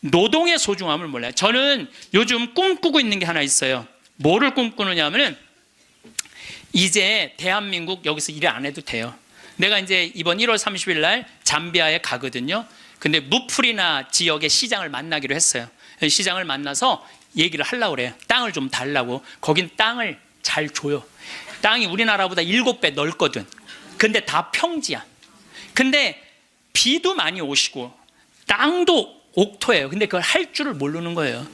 노동의 소중함을 몰라요. 저는 요즘 꿈꾸고 있는 게 하나 있어요. 뭐를 꿈꾸느냐 하면은 이제 대한민국 여기서 일 안 해도 돼요. 내가 이제 이번 1월 30일 날 잠비아에 가거든요. 근데 무프리나 지역의 시장을 만나기로 했어요. 시장을 만나서 얘기를 하려고 그래요. 땅을 좀 달라고. 거긴 땅을 잘 줘요. 땅이 우리나라보다 7배 넓거든. 근데 다 평지야. 근데 비도 많이 오시고 땅도 옥토예요. 근데 그걸 할 줄을 모르는 거예요.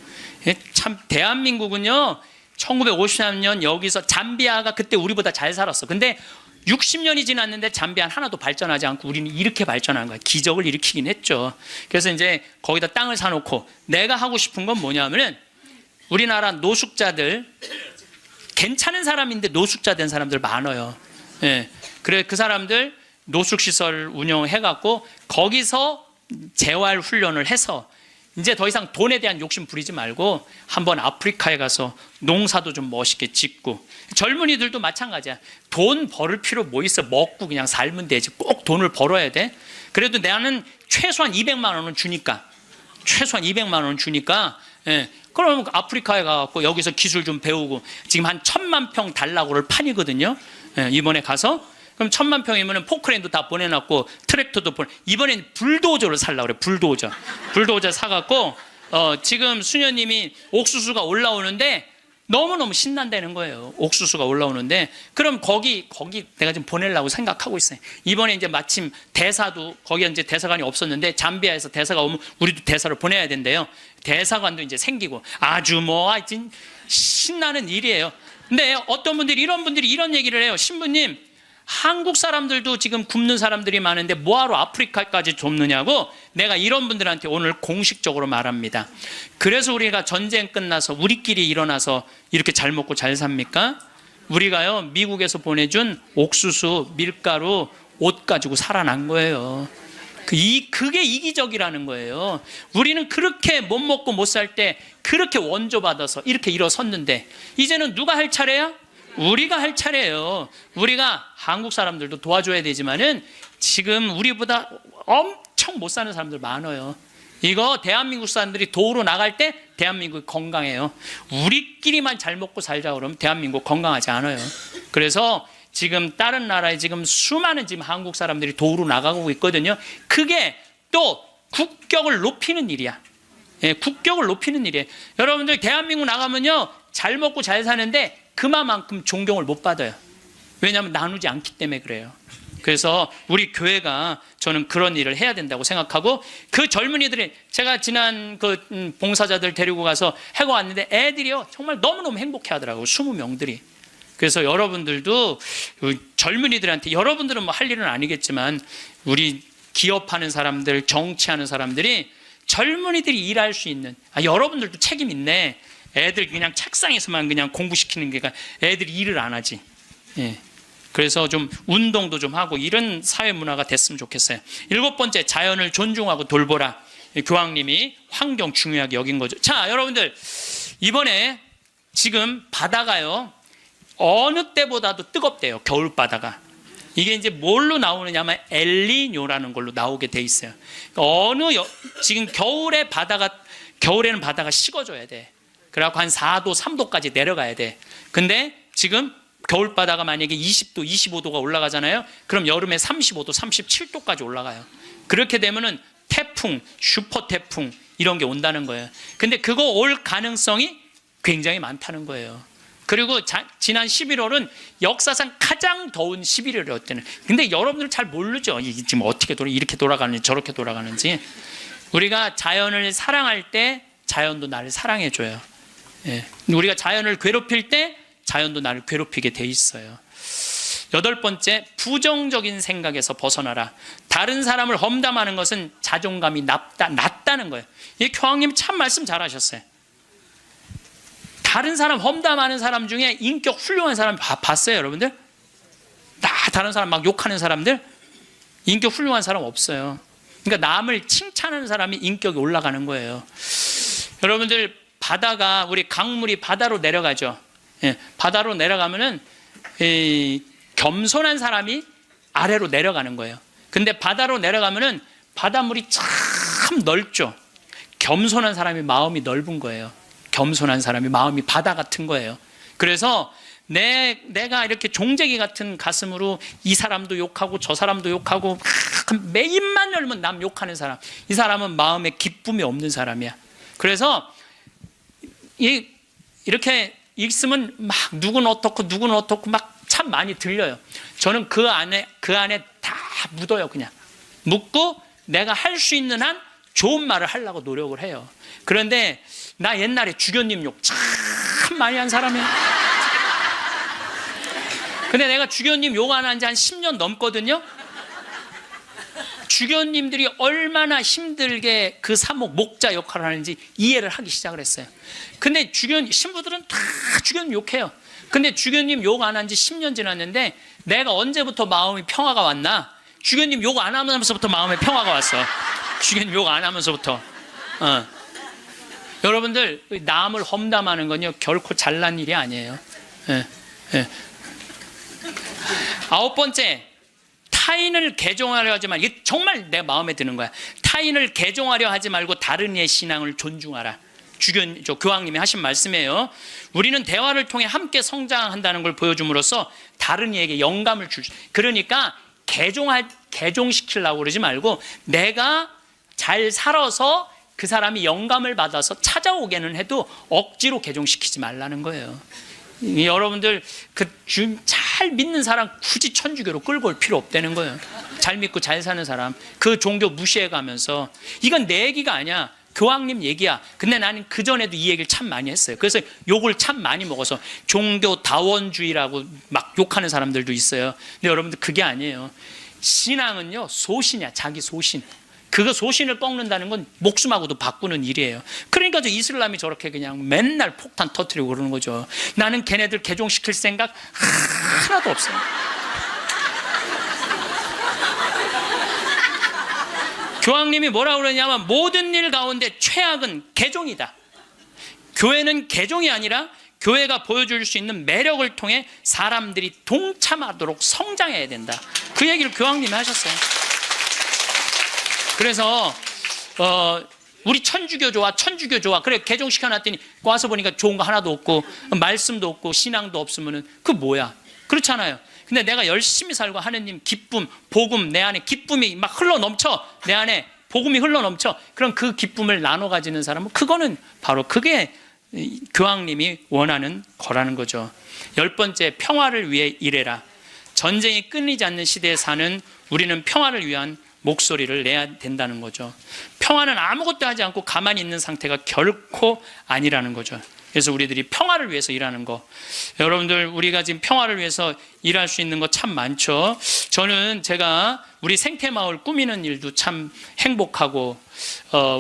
참 대한민국은요 1953년 여기서 잠비아가 그때 우리보다 잘 살았어. 근데 60년이 지났는데 잠비아는 하나도 발전하지 않고 우리는 이렇게 발전한 거야. 기적을 일으키긴 했죠. 그래서 이제 거기다 땅을 사놓고 내가 하고 싶은 건 뭐냐면은 우리나라 노숙자들, 괜찮은 사람인데 노숙자 된 사람들 많아요. 예. 그래 그 사람들 노숙시설 운영해갖고 거기서 재활 훈련을 해서 이제 더 이상 돈에 대한 욕심 부리지 말고 한번 아프리카에 가서 농사도 좀 멋있게 짓고, 젊은이들도 마찬가지야. 돈 벌을 필요 뭐 있어. 먹고 그냥 살면 되지. 꼭 돈을 벌어야 돼. 그래도 나는 최소한 200만 원은 주니까, 최소한 200만 원은 주니까, 예. 그럼 아프리카에 가서 여기서 기술 좀 배우고, 지금 한 1000만 평 달라고를 판이거든요. 예. 이번에 가서 그럼 1000만 평이면 포크레인도 다 보내놨고 트랙터도 이번엔 불도저를 살라고 그래. 불도저 사갖고 지금 수녀님이 옥수수가 올라오는데 너무너무 신난다는 거예요. 옥수수가 올라오는데 그럼 거기 내가 좀 보내려고 생각하고 있어요. 이번에 이제 마침 대사도, 거기 이제 대사관이 없었는데 잠비아에서 대사가 오면 우리도 대사를 보내야 된대요. 대사관도 이제 생기고 아주 뭐 하여튼 신나는 일이에요. 근데 어떤 분들이 이런 얘기를 해요. 신부님, 한국 사람들도 지금 굶는 사람들이 많은데 뭐하러 아프리카까지 좁느냐고 내가 이런 분들한테 오늘 공식적으로 말합니다. 그래서 우리가 전쟁 끝나서 우리끼리 일어나서 이렇게 잘 먹고 잘 삽니까? 우리가요 미국에서 보내준 옥수수, 밀가루, 옷 가지고 살아난 거예요. 그게 이기적이라는 거예요. 우리는 그렇게 못 먹고 못 살 때 그렇게 원조받아서 이렇게 일어섰는데 이제는 누가 할 차례야? 우리가 할 차례예요. 우리가 한국 사람들도 도와줘야 되지만은 지금 우리보다 엄청 못 사는 사람들 많아요. 이거 대한민국 사람들이 도우러 나갈 때 대한민국이 건강해요. 우리끼리만 잘 먹고 살자 그러면 대한민국 건강하지 않아요. 그래서 지금 다른 나라에 지금 수많은 지금 한국 사람들이 도우러 나가고 있거든요. 그게 또 국격을 높이는 일이야. 예, 국격을 높이는 일이에요. 여러분들 대한민국 나가면요 잘 먹고 잘 사는데 그만큼 존경을 못 받아요. 왜냐하면 나누지 않기 때문에 그래요. 그래서 우리 교회가 저는 그런 일을 해야 된다고 생각하고, 그 젊은이들이 제가 지난 그 봉사자들 데리고 가서 해고 왔는데 애들이요 정말 너무너무 행복해 하더라고요. 20명들이. 그래서 여러분들도 젊은이들한테, 여러분들은 뭐 할 일은 아니겠지만 우리 기업하는 사람들, 정치하는 사람들이 젊은이들이 일할 수 있는, 여러분들도 책임 있네. 애들 그냥 책상에서만 그냥 공부시키는 게 애들이 일을 안 하지. 예. 그래서 좀 운동도 좀 하고 이런 사회 문화가 됐으면 좋겠어요. 7번째, 자연을 존중하고 돌보라. 교황님이 환경 중요하게 여긴 거죠. 자, 여러분들 이번에 지금 바다가요 어느 때보다도 뜨겁대요. 겨울 바다가. 이게 이제 뭘로 나오느냐면 엘니뇨라는 걸로 나오게 돼 있어요. 지금 겨울에는 바다가 식어져야 돼. 그래갖고 한 4도, 3도까지 내려가야 돼. 근데 지금 겨울바다가 만약에 20도, 25도가 올라가잖아요. 그럼 여름에 35도, 37도까지 올라가요. 그렇게 되면은 태풍, 슈퍼 태풍 이런 게 온다는 거예요. 근데 그거 올 가능성이 굉장히 많다는 거예요. 그리고 지난 11월은 역사상 가장 더운 11월이었대요. 근데 여러분들 잘 모르죠. 이게 지금 어떻게 이렇게 돌아가는지 저렇게 돌아가는지. 우리가 자연을 사랑할 때 자연도 나를 사랑해줘요. 예. 우리가 자연을 괴롭힐 때 자연도 나를 괴롭히게 돼 있어요. 8번째, 부정적인 생각에서 벗어나라. 다른 사람을 험담하는 것은 자존감이 낮다는 거예요. 이 교황님 참 말씀 잘하셨어요. 다른 사람 험담하는 사람 중에 인격 훌륭한 사람 봤어요, 여러분들? 다른 사람 막 욕하는 사람들 인격 훌륭한 사람 없어요. 그러니까 남을 칭찬하는 사람이 인격이 올라가는 거예요. 여러분들, 바다가, 우리 강물이 바다로 내려가죠. 예, 바다로 내려가면은 겸손한 사람이 아래로 내려가는 거예요. 근데 바다로 내려가면은 바닷물이 참 넓죠. 겸손한 사람이 마음이 넓은 거예요. 겸손한 사람이 마음이 바다 같은 거예요. 그래서 내가 이렇게 종재기 같은 가슴으로 이 사람도 욕하고 저 사람도 욕하고 매 입만 열면 남 욕하는 사람, 이 사람은 마음에 기쁨이 없는 사람이야. 그래서 이렇게 있으면 막 누구는 어떻고 막 참 많이 들려요. 저는 그 안에 다 묻어요. 그냥 묻고 내가 할 수 있는 한 좋은 말을 하려고 노력을 해요. 그런데 나 옛날에 주교님 욕 참 많이 한 사람이에요. 근데 내가 주교님 욕 안 한 지 한 10년 넘거든요. 주교님들이 얼마나 힘들게 그 사목 목자 역할을 하는지 이해를 하기 시작을 했어요. 근데 신부들은 다 주교님 욕해요. 근데 주교님 욕 안 한 지 10년 지났는데 내가 언제부터 마음이 평화가 왔나? 주교님 욕 안 하면서부터 마음에 평화가 왔어. 주교님 욕 안 하면서부터. 여러분들, 남을 험담하는 건요 결코 잘난 일이 아니에요. 9번째, 타인을 개종하려 하지 말고, 이게 정말 내 마음에 드는 거야. 타인을 개종하려 하지 말고 다른 이의 신앙을 존중하라. 교황님이 하신 말씀이에요. 우리는 대화를 통해 함께 성장한다는 걸 보여줌으로써 다른 이에게 영감을 그러니까 개종시키려고 그러지 말고 내가 잘 살아서 그 사람이 영감을 받아서 찾아오게는 해도 억지로 개종시키지 말라는 거예요. 여러분들, 잘 믿는 사람 굳이 천주교로 끌고 올 필요 없다는 거예요. 잘 믿고 잘 사는 사람 그 종교 무시해 가면서, 이건 내 얘기가 아니야, 교황님 얘기야. 근데 나는 그전에도 이 얘기를 참 많이 했어요. 그래서 욕을 참 많이 먹어서 종교 다원주의라고 막 욕하는 사람들도 있어요. 근데 여러분들, 그게 아니에요. 신앙은요 소신이야. 자기 소신. 그거 소신을 꺾는다는 건 목숨하고도 바꾸는 일이에요. 그러니까 저 이슬람이 저렇게 그냥 맨날 폭탄 터뜨리고 그러는 거죠. 나는 걔네들 개종시킬 생각 하나도 없어요. 교황님이 뭐라고 그러냐면, 모든 일 가운데 최악은 개종이다. 교회는 개종이 아니라 교회가 보여줄 수 있는 매력을 통해 사람들이 동참하도록 성장해야 된다. 그 얘기를 교황님이 하셨어요. 그래서 우리 천주교 좋아. 그래, 개종시켜놨더니 와서 보니까 좋은 거 하나도 없고 말씀도 없고 신앙도 없으면은 그 뭐야? 그렇잖아요. 근데 내가 열심히 살고 하느님 기쁨, 복음, 내 안에 기쁨이 막 흘러넘쳐, 내 안에 복음이 흘러넘쳐. 그럼 그 기쁨을 나눠 가지는 사람은, 그거는 바로 그게 교황님이 원하는 거라는 거죠. 10번째, 평화를 위해 일해라. 전쟁이 끊이지 않는 시대에 사는 우리는 평화를 위한 목소리를 내야 된다는 거죠. 평화는 아무것도 하지 않고 가만히 있는 상태가 결코 아니라는 거죠. 그래서 우리들이 평화를 위해서 일하는 거, 여러분들, 우리가 지금 평화를 위해서 일할 수 있는 거 참 많죠. 저는 제가 우리 생태마을 꾸미는 일도 참 행복하고,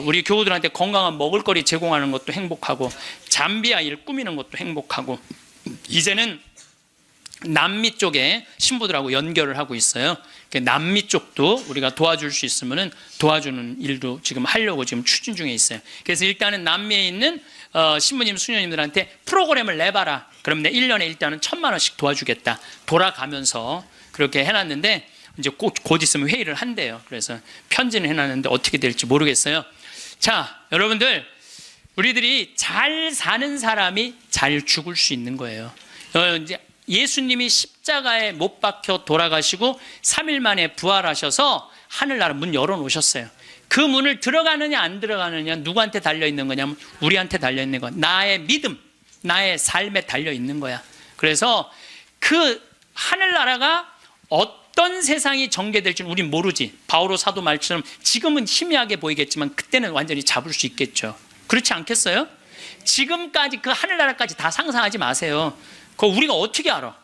우리 교우들한테 건강한 먹을거리 제공하는 것도 행복하고, 잠비아 일 꾸미는 것도 행복하고, 이제는 남미 쪽에 신부들하고 연결을 하고 있어요. 남미 쪽도 우리가 도와줄 수 있으면 도와주는 일도 지금 하려고 지금 추진 중에 있어요. 그래서 일단은 남미에 있는 신부님, 수녀님들한테 프로그램을 내봐라. 그럼 내 1년에 일단은 1,000만 원씩 도와주겠다. 돌아가면서 그렇게 해놨는데, 이제 곧 있으면 회의를 한대요. 그래서 편지는 해놨는데 어떻게 될지 모르겠어요. 자, 여러분들, 우리들이 잘 사는 사람이 잘 죽을 수 있는 거예요. 이제 예수님이 십자가에 못 박혀 돌아가시고 3일 만에 부활하셔서 하늘나라 문 열어놓으셨어요. 그 문을 들어가느냐 안 들어가느냐 누구한테 달려있는 거냐면 우리한테 달려있는 거야. 나의 믿음, 나의 삶에 달려있는 거야. 그래서 그 하늘나라가 어떤 세상이 전개될지는 우린 모르지. 바오로 사도 말처럼 지금은 희미하게 보이겠지만 그때는 완전히 잡을 수 있겠죠. 그렇지 않겠어요? 지금까지 그 하늘나라까지 다 상상하지 마세요. 그거 우리가 어떻게 알아?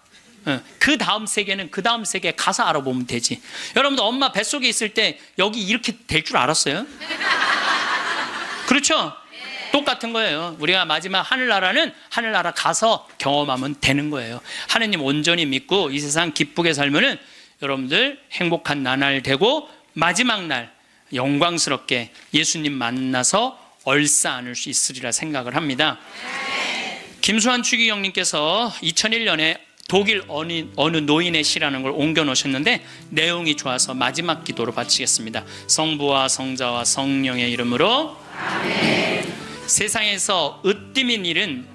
그 다음 세계는 그 다음 세계 가서 알아보면 되지. 여러분들 엄마 뱃속에 있을 때 여기 이렇게 될 줄 알았어요? 그렇죠? 똑같은 거예요. 우리가 마지막 하늘나라는 하늘나라 가서 경험하면 되는 거예요. 하느님 온전히 믿고 이 세상 기쁘게 살면은 여러분들 행복한 나날 되고 마지막 날 영광스럽게 예수님 만나서 얼싸 안을 수 있으리라 생각을 합니다. 김수환 추기경님께서 2001년에 독일 어느 노인의 시라는 걸 옮겨 놓으셨는데 내용이 좋아서 마지막 기도로 바치겠습니다. 성부와 성자와 성령의 이름으로 아멘. 세상에서 으뜸인 일은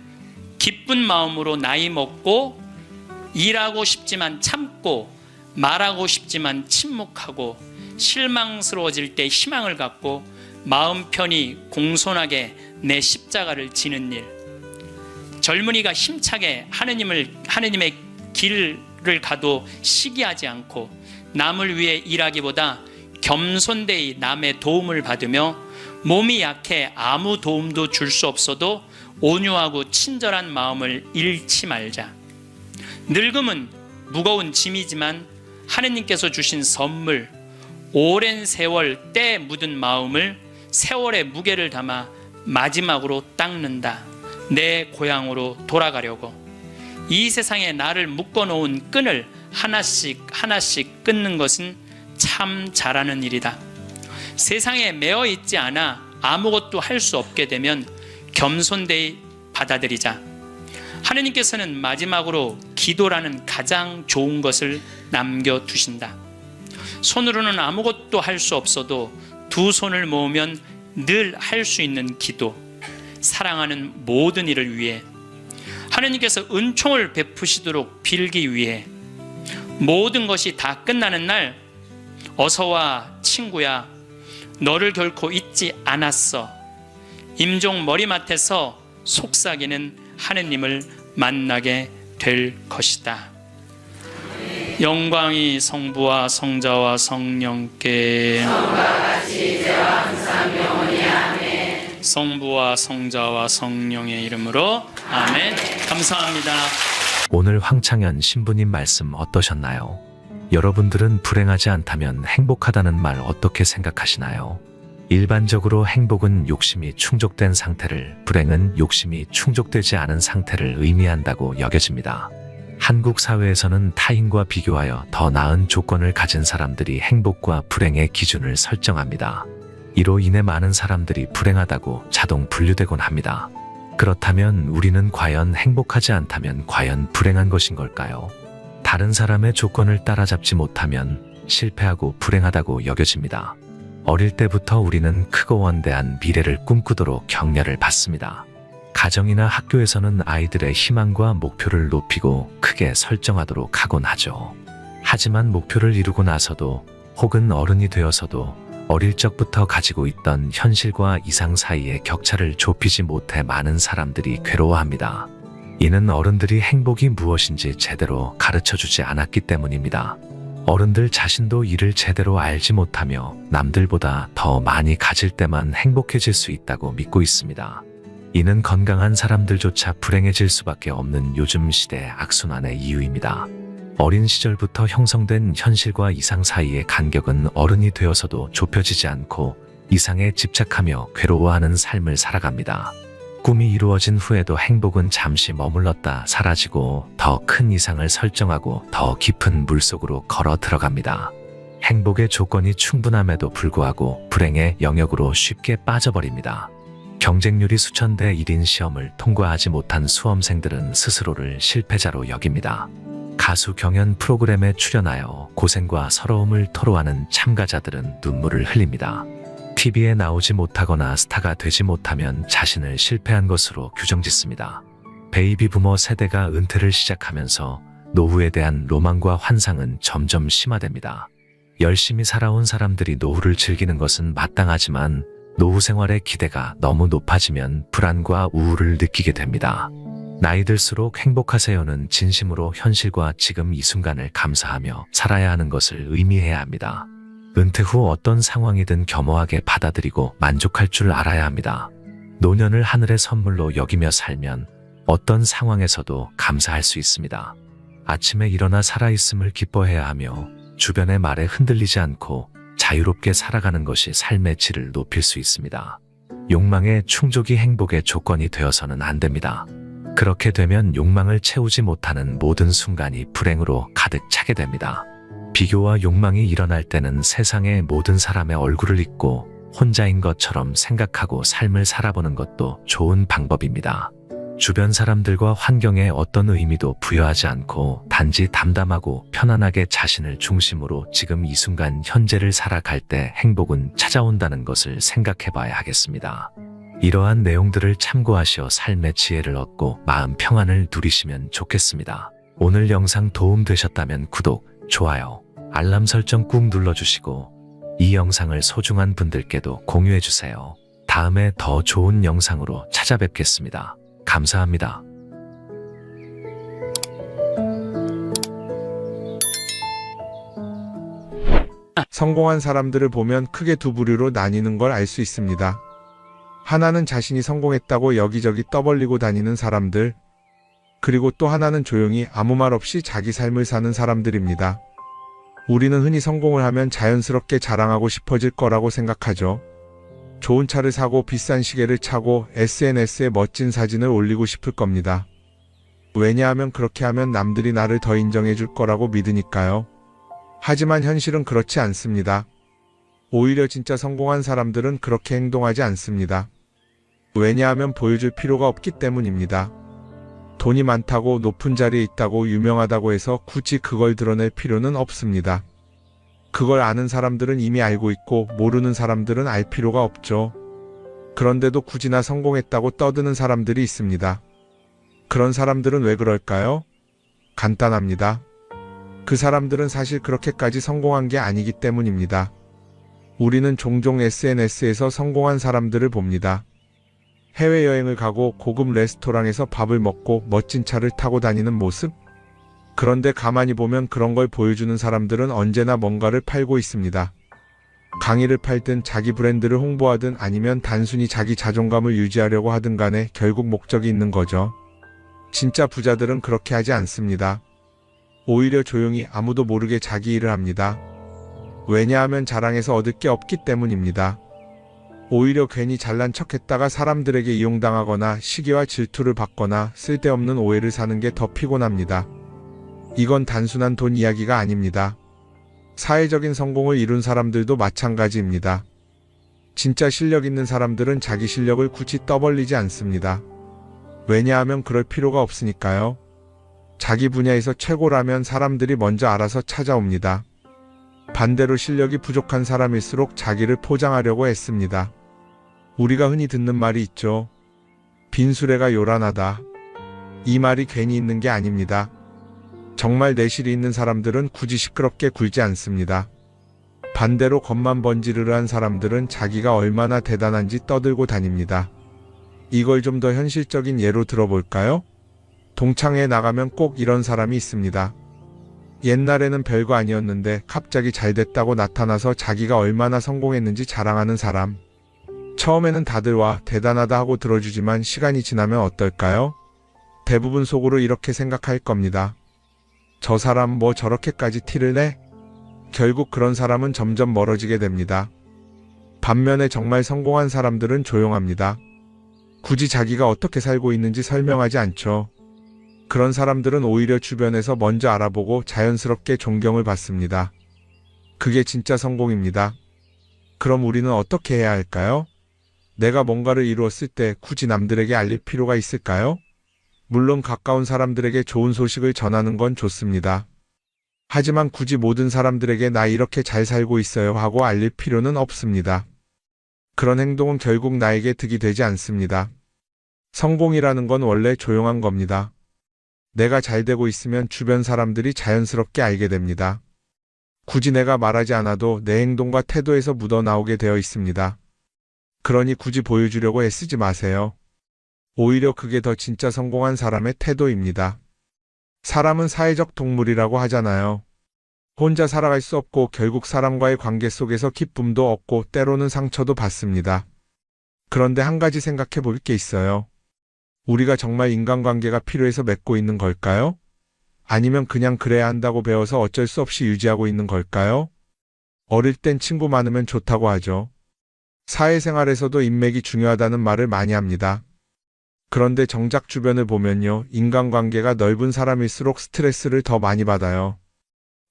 기쁜 마음으로 나이 먹고 일하고 싶지만 참고 말하고 싶지만 침묵하고 실망스러워질 때 희망을 갖고 마음 편히 공손하게 내 십자가를 지는 일, 젊은이가 힘차게 하느님의 길을 가도 시기하지 않고 남을 위해 일하기보다 겸손되이 남의 도움을 받으며 몸이 약해 아무 도움도 줄 수 없어도 온유하고 친절한 마음을 잃지 말자. 늙음은 무거운 짐이지만 하느님께서 주신 선물, 오랜 세월 때 묻은 마음을 세월의 무게를 담아 마지막으로 닦는다. 내 고향으로 돌아가려고. 이 세상에 나를 묶어놓은 끈을 하나씩 하나씩 끊는 것은 참 잘하는 일이다. 세상에 매어 있지 않아 아무것도 할 수 없게 되면 겸손되이 받아들이자. 하느님께서는 마지막으로 기도라는 가장 좋은 것을 남겨두신다. 손으로는 아무것도 할 수 없어도 두 손을 모으면 늘 할 수 있는 기도, 사랑하는 모든 일을 위해, 하느님께서 은총을 베푸시도록 빌기 위해, 모든 것이 다 끝나는 날 어서와 친구야, 너를 결코 잊지 않았어. 임종 머리맡에서 속삭이는 하느님을 만나게 될 것이다. 영광이 성부와 성자와 성령께 성부와 성자와 성령의 이름으로 아멘. 감사합니다. 오늘 황창현 신부님 말씀 어떠셨나요? 여러분들은 불행하지 않다면 행복하다는 말 어떻게 생각하시나요? 일반적으로 행복은 욕심이 충족된 상태를, 불행은 욕심이 충족되지 않은 상태를 의미한다고 여겨집니다. 한국 사회에서는 타인과 비교하여 더 나은 조건을 가진 사람들이 행복과 불행의 기준을 설정합니다. 이로 인해 많은 사람들이 불행하다고 자동 분류되곤 합니다. 그렇다면 우리는 과연 행복하지 않다면 과연 불행한 것인 걸까요? 다른 사람의 조건을 따라잡지 못하면 실패하고 불행하다고 여겨집니다. 어릴 때부터 우리는 크고 원대한 미래를 꿈꾸도록 격려를 받습니다. 가정이나 학교에서는 아이들의 희망과 목표를 높이고 크게 설정하도록 하곤 하죠. 하지만 목표를 이루고 나서도 혹은 어른이 되어서도 어릴 적부터 가지고 있던 현실과 이상 사이의 격차를 좁히지 못해 많은 사람들이 괴로워합니다. 이는 어른들이 행복이 무엇인지 제대로 가르쳐주지 않았기 때문입니다. 어른들 자신도 이를 제대로 알지 못하며 남들보다 더 많이 가질 때만 행복해질 수 있다고 믿고 있습니다. 이는 건강한 사람들조차 불행해질 수밖에 없는 요즘 시대의 악순환의 이유입니다. 어린 시절부터 형성된 현실과 이상 사이의 간격은 어른이 되어서도 좁혀지지 않고 이상에 집착하며 괴로워하는 삶을 살아갑니다. 꿈이 이루어진 후에도 행복은 잠시 머물렀다 사라지고 더 큰 이상을 설정하고 더 깊은 물속으로 걸어 들어갑니다. 행복의 조건이 충분함에도 불구하고 불행의 영역으로 쉽게 빠져버립니다. 경쟁률이 수천대 1인 시험을 통과하지 못한 수험생들은 스스로를 실패자로 여깁니다. 가수 경연 프로그램에 출연하여 고생과 서러움을 토로하는 참가자들은 눈물을 흘립니다. TV에 나오지 못하거나 스타가 되지 못하면 자신을 실패한 것으로 규정짓습니다. 베이비 부머 세대가 은퇴를 시작하면서 노후에 대한 로망과 환상은 점점 심화됩니다. 열심히 살아온 사람들이 노후를 즐기는 것은 마땅하지만 노후 생활의 기대가 너무 높아지면 불안과 우울을 느끼게 됩니다. 나이 들수록 행복하세요는 진심으로 현실과 지금 이 순간을 감사하며 살아야 하는 것을 의미해야 합니다. 은퇴 후 어떤 상황이든 겸허하게 받아들이고 만족할 줄 알아야 합니다. 노년을 하늘의 선물로 여기며 살면 어떤 상황에서도 감사할 수 있습니다. 아침에 일어나 살아있음을 기뻐해야 하며 주변의 말에 흔들리지 않고 자유롭게 살아가는 것이 삶의 질을 높일 수 있습니다. 욕망의 충족이 행복의 조건이 되어서는 안 됩니다. 그렇게 되면 욕망을 채우지 못하는 모든 순간이 불행으로 가득 차게 됩니다. 비교와 욕망이 일어날 때는 세상의 모든 사람의 얼굴을 잊고 혼자인 것처럼 생각하고 삶을 살아보는 것도 좋은 방법입니다. 주변 사람들과 환경에 어떤 의미도 부여하지 않고 단지 담담하고 편안하게 자신을 중심으로 지금 이 순간 현재를 살아갈 때 행복은 찾아온다는 것을 생각해 봐야 하겠습니다. 이러한 내용들을 참고하시어 삶의 지혜를 얻고 마음 평안을 누리시면 좋겠습니다. 오늘 영상 도움 되셨다면 구독, 좋아요, 알람 설정 꾹 눌러주시고 이 영상을 소중한 분들께도 공유해주세요. 다음에 더 좋은 영상으로 찾아뵙겠습니다. 감사합니다. 성공한 사람들을 보면 크게 두 부류로 나뉘는 걸 알 수 있습니다. 하나는 자신이 성공했다고 여기저기 떠벌리고 다니는 사람들, 그리고 또 하나는 조용히 아무 말 없이 자기 삶을 사는 사람들입니다. 우리는 흔히 성공을 하면 자연스럽게 자랑하고 싶어질 거라고 생각하죠. 좋은 차를 사고 비싼 시계를 차고 SNS에 멋진 사진을 올리고 싶을 겁니다. 왜냐하면 그렇게 하면 남들이 나를 더 인정해 줄 거라고 믿으니까요. 하지만 현실은 그렇지 않습니다. 오히려 진짜 성공한 사람들은 그렇게 행동하지 않습니다. 왜냐하면 보여줄 필요가 없기 때문입니다. 돈이 많다고 높은 자리에 있다고 유명하다고 해서 굳이 그걸 드러낼 필요는 없습니다. 그걸 아는 사람들은 이미 알고 있고 모르는 사람들은 알 필요가 없죠. 그런데도 굳이나 성공했다고 떠드는 사람들이 있습니다. 그런 사람들은 왜 그럴까요? 간단합니다. 그 사람들은 사실 그렇게까지 성공한 게 아니기 때문입니다. 우리는 종종 SNS에서 성공한 사람들을 봅니다. 해외여행을 가고 고급 레스토랑에서 밥을 먹고 멋진 차를 타고 다니는 모습? 그런데 가만히 보면 그런 걸 보여주는 사람들은 언제나 뭔가를 팔고 있습니다. 강의를 팔든 자기 브랜드를 홍보하든 아니면 단순히 자기 자존감을 유지하려고 하든 간에 결국 목적이 있는 거죠. 진짜 부자들은 그렇게 하지 않습니다. 오히려 조용히 아무도 모르게 자기 일을 합니다. 왜냐하면 자랑해서 얻을 게 없기 때문입니다. 오히려 괜히 잘난 척했다가 사람들에게 이용당하거나 시기와 질투를 받거나 쓸데없는 오해를 사는 게 더 피곤합니다. 이건 단순한 돈 이야기가 아닙니다. 사회적인 성공을 이룬 사람들도 마찬가지입니다. 진짜 실력 있는 사람들은 자기 실력을 굳이 떠벌리지 않습니다. 왜냐하면 그럴 필요가 없으니까요. 자기 분야에서 최고라면 사람들이 먼저 알아서 찾아옵니다. 반대로 실력이 부족한 사람일수록 자기를 포장하려고 애씁니다. 우리가 흔히 듣는 말이 있죠. 빈수레가 요란하다. 이 말이 괜히 있는 게 아닙니다. 정말 내실이 있는 사람들은 굳이 시끄럽게 굴지 않습니다. 반대로 겉만 번지르르한 사람들은 자기가 얼마나 대단한지 떠들고 다닙니다. 이걸 좀 더 현실적인 예로 들어볼까요? 동창회에 나가면 꼭 이런 사람이 있습니다. 옛날에는 별거 아니었는데 갑자기 잘 됐다고 나타나서 자기가 얼마나 성공했는지 자랑하는 사람. 처음에는 다들 와 대단하다 하고 들어주지만 시간이 지나면 어떨까요? 대부분 속으로 이렇게 생각할 겁니다. 저 사람 뭐 저렇게까지 티를 내? 결국 그런 사람은 점점 멀어지게 됩니다. 반면에 정말 성공한 사람들은 조용합니다. 굳이 자기가 어떻게 살고 있는지 설명하지 않죠. 그런 사람들은 오히려 주변에서 먼저 알아보고 자연스럽게 존경을 받습니다. 그게 진짜 성공입니다. 그럼 우리는 어떻게 해야 할까요? 내가 뭔가를 이루었을 때 굳이 남들에게 알릴 필요가 있을까요? 물론 가까운 사람들에게 좋은 소식을 전하는 건 좋습니다. 하지만 굳이 모든 사람들에게 나 이렇게 잘 살고 있어요 하고 알릴 필요는 없습니다. 그런 행동은 결국 나에게 득이 되지 않습니다. 성공이라는 건 원래 조용한 겁니다. 내가 잘 되고 있으면 주변 사람들이 자연스럽게 알게 됩니다. 굳이 내가 말하지 않아도 내 행동과 태도에서 묻어나오게 되어 있습니다. 그러니 굳이 보여주려고 애쓰지 마세요. 오히려 그게 더 진짜 성공한 사람의 태도입니다. 사람은 사회적 동물이라고 하잖아요. 혼자 살아갈 수 없고 결국 사람과의 관계 속에서 기쁨도 얻고 때로는 상처도 받습니다. 그런데 한 가지 생각해 볼 게 있어요. 우리가 정말 인간관계가 필요해서 맺고 있는 걸까요? 아니면 그냥 그래야 한다고 배워서 어쩔 수 없이 유지하고 있는 걸까요? 어릴 땐 친구 많으면 좋다고 하죠. 사회생활에서도 인맥이 중요하다는 말을 많이 합니다. 그런데 정작 주변을 보면요, 인간관계가 넓은 사람일수록 스트레스를 더 많이 받아요.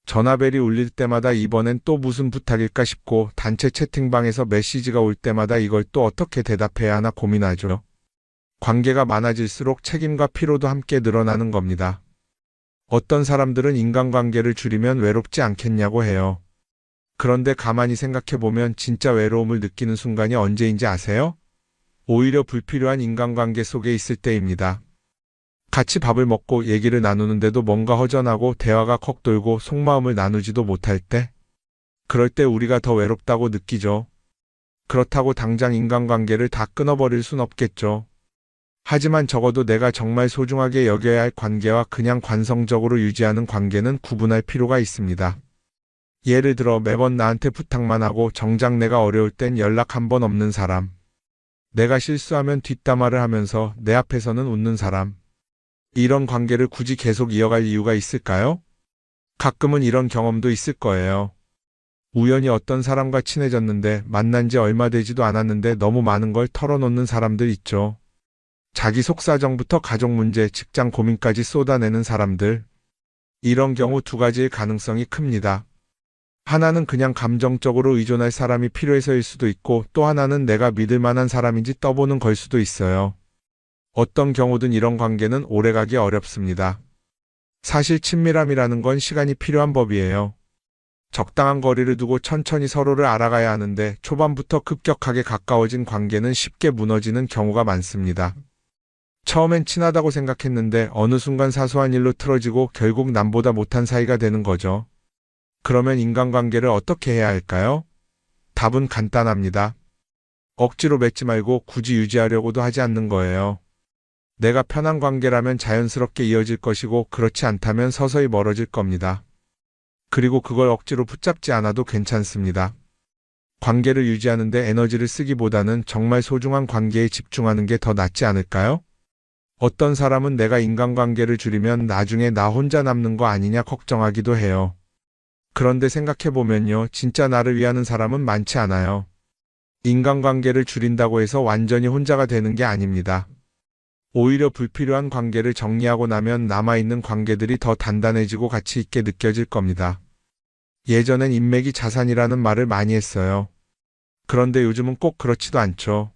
전화벨이 울릴 때마다 이번엔 또 무슨 부탁일까 싶고 단체 채팅방에서 메시지가 올 때마다 이걸 또 어떻게 대답해야 하나 고민하죠. 관계가 많아질수록 책임과 피로도 함께 늘어나는 겁니다. 어떤 사람들은 인간관계를 줄이면 외롭지 않겠냐고 해요. 그런데 가만히 생각해보면 진짜 외로움을 느끼는 순간이 언제인지 아세요? 오히려 불필요한 인간관계 속에 있을 때입니다. 같이 밥을 먹고 얘기를 나누는데도 뭔가 허전하고 대화가 컥 돌고 속마음을 나누지도 못할 때, 그럴 때 우리가 더 외롭다고 느끼죠. 그렇다고 당장 인간관계를 다 끊어버릴 순 없겠죠. 하지만 적어도 내가 정말 소중하게 여겨야 할 관계와 그냥 관성적으로 유지하는 관계는 구분할 필요가 있습니다. 예를 들어 매번 나한테 부탁만 하고 정작 내가 어려울 땐 연락 한 번 없는 사람. 내가 실수하면 뒷담화를 하면서 내 앞에서는 웃는 사람. 이런 관계를 굳이 계속 이어갈 이유가 있을까요? 가끔은 이런 경험도 있을 거예요. 우연히 어떤 사람과 친해졌는데 만난 지 얼마 되지도 않았는데 너무 많은 걸 털어놓는 사람들 있죠. 자기 속사정부터 가족 문제, 직장 고민까지 쏟아내는 사람들. 이런 경우 두 가지의 가능성이 큽니다. 하나는 그냥 감정적으로 의존할 사람이 필요해서일 수도 있고 또 하나는 내가 믿을 만한 사람인지 떠보는 걸 수도 있어요. 어떤 경우든 이런 관계는 오래가기 어렵습니다. 사실 친밀함이라는 건 시간이 필요한 법이에요. 적당한 거리를 두고 천천히 서로를 알아가야 하는데 초반부터 급격하게 가까워진 관계는 쉽게 무너지는 경우가 많습니다. 처음엔 친하다고 생각했는데 어느 순간 사소한 일로 틀어지고 결국 남보다 못한 사이가 되는 거죠. 그러면 인간관계를 어떻게 해야 할까요? 답은 간단합니다. 억지로 맺지 말고 굳이 유지하려고도 하지 않는 거예요. 내가 편한 관계라면 자연스럽게 이어질 것이고 그렇지 않다면 서서히 멀어질 겁니다. 그리고 그걸 억지로 붙잡지 않아도 괜찮습니다. 관계를 유지하는데 에너지를 쓰기보다는 정말 소중한 관계에 집중하는 게 더 낫지 않을까요? 어떤 사람은 내가 인간관계를 줄이면 나중에 나 혼자 남는 거 아니냐 걱정하기도 해요. 그런데 생각해보면요, 진짜 나를 위하는 사람은 많지 않아요. 인간관계를 줄인다고 해서 완전히 혼자가 되는 게 아닙니다. 오히려 불필요한 관계를 정리하고 나면 남아있는 관계들이 더 단단해지고 가치 있게 느껴질 겁니다. 예전엔 인맥이 자산이라는 말을 많이 했어요. 그런데 요즘은 꼭 그렇지도 않죠.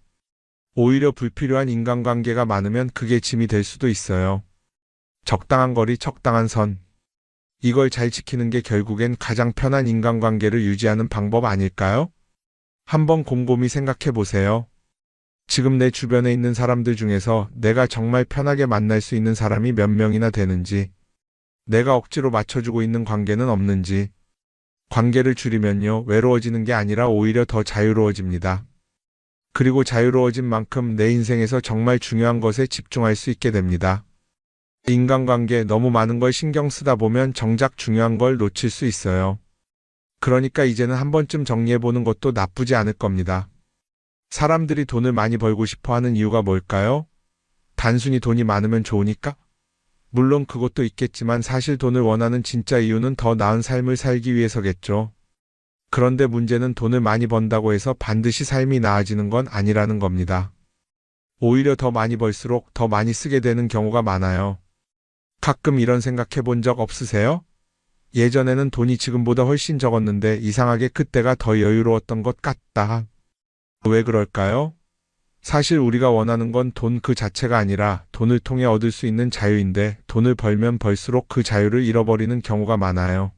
오히려 불필요한 인간관계가 많으면 그게 짐이 될 수도 있어요. 적당한 거리, 적당한 선. 이걸 잘 지키는 게 결국엔 가장 편한 인간관계를 유지하는 방법 아닐까요? 한번 곰곰이 생각해 보세요. 지금 내 주변에 있는 사람들 중에서 내가 정말 편하게 만날 수 있는 사람이 몇 명이나 되는지, 내가 억지로 맞춰주고 있는 관계는 없는지. 관계를 줄이면요, 외로워지는 게 아니라 오히려 더 자유로워집니다. 그리고 자유로워진 만큼 내 인생에서 정말 중요한 것에 집중할 수 있게 됩니다. 인간관계 너무 많은 걸 신경 쓰다 보면 정작 중요한 걸 놓칠 수 있어요. 그러니까 이제는 한 번쯤 정리해보는 것도 나쁘지 않을 겁니다. 사람들이 돈을 많이 벌고 싶어 하는 이유가 뭘까요? 단순히 돈이 많으면 좋으니까? 물론 그것도 있겠지만 사실 돈을 원하는 진짜 이유는 더 나은 삶을 살기 위해서겠죠. 그런데 문제는 돈을 많이 번다고 해서 반드시 삶이 나아지는 건 아니라는 겁니다. 오히려 더 많이 벌수록 더 많이 쓰게 되는 경우가 많아요. 가끔 이런 생각해 본 적 없으세요? 예전에는 돈이 지금보다 훨씬 적었는데 이상하게 그때가 더 여유로웠던 것 같다. 왜 그럴까요? 사실 우리가 원하는 건 돈 그 자체가 아니라 돈을 통해 얻을 수 있는 자유인데 돈을 벌면 벌수록 그 자유를 잃어버리는 경우가 많아요.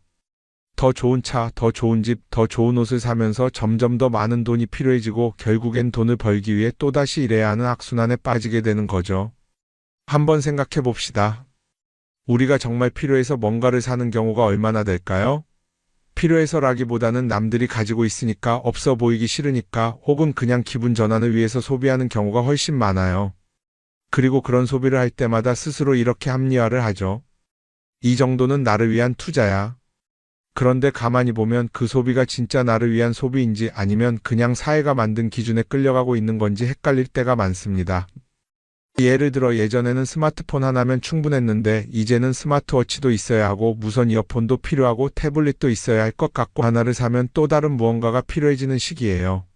더 좋은 차, 더 좋은 집, 더 좋은 옷을 사면서 점점 더 많은 돈이 필요해지고 결국엔 돈을 벌기 위해 또다시 일해야 하는 악순환에 빠지게 되는 거죠. 한번 생각해 봅시다. 우리가 정말 필요해서 뭔가를 사는 경우가 얼마나 될까요? 필요해서라기보다는 남들이 가지고 있으니까 없어 보이기 싫으니까 혹은 그냥 기분 전환을 위해서 소비하는 경우가 훨씬 많아요. 그리고 그런 소비를 할 때마다 스스로 이렇게 합리화를 하죠. 이 정도는 나를 위한 투자야. 그런데 가만히 보면 그 소비가 진짜 나를 위한 소비인지 아니면 그냥 사회가 만든 기준에 끌려가고 있는 건지 헷갈릴 때가 많습니다. 예를 들어 예전에는 스마트폰 하나면 충분했는데 이제는 스마트워치도 있어야 하고 무선 이어폰도 필요하고 태블릿도 있어야 할 것 같고 하나를 사면 또 다른 무언가가 필요해지는 시기예요.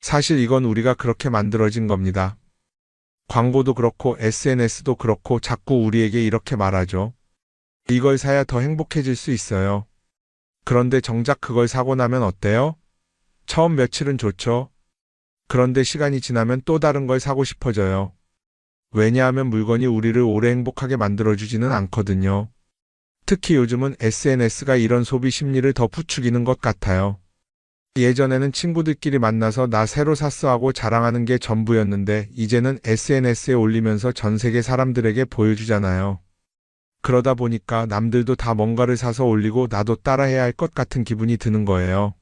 사실 이건 우리가 그렇게 만들어진 겁니다. 광고도 그렇고 SNS도 그렇고 자꾸 우리에게 이렇게 말하죠. 이걸 사야 더 행복해질 수 있어요. 그런데 정작 그걸 사고 나면 어때요? 처음 며칠은 좋죠. 그런데 시간이 지나면 또 다른 걸 사고 싶어져요. 왜냐하면 물건이 우리를 오래 행복하게 만들어주지는 않거든요. 특히 요즘은 SNS가 이런 소비 심리를 더 부추기는 것 같아요. 예전에는 친구들끼리 만나서 나 새로 샀어 하고 자랑하는 게 전부였는데 이제는 SNS에 올리면서 전 세계 사람들에게 보여주잖아요. 그러다 보니까 남들도 다 뭔가를 사서 올리고 나도 따라해야 할 것 같은 기분이 드는 거예요.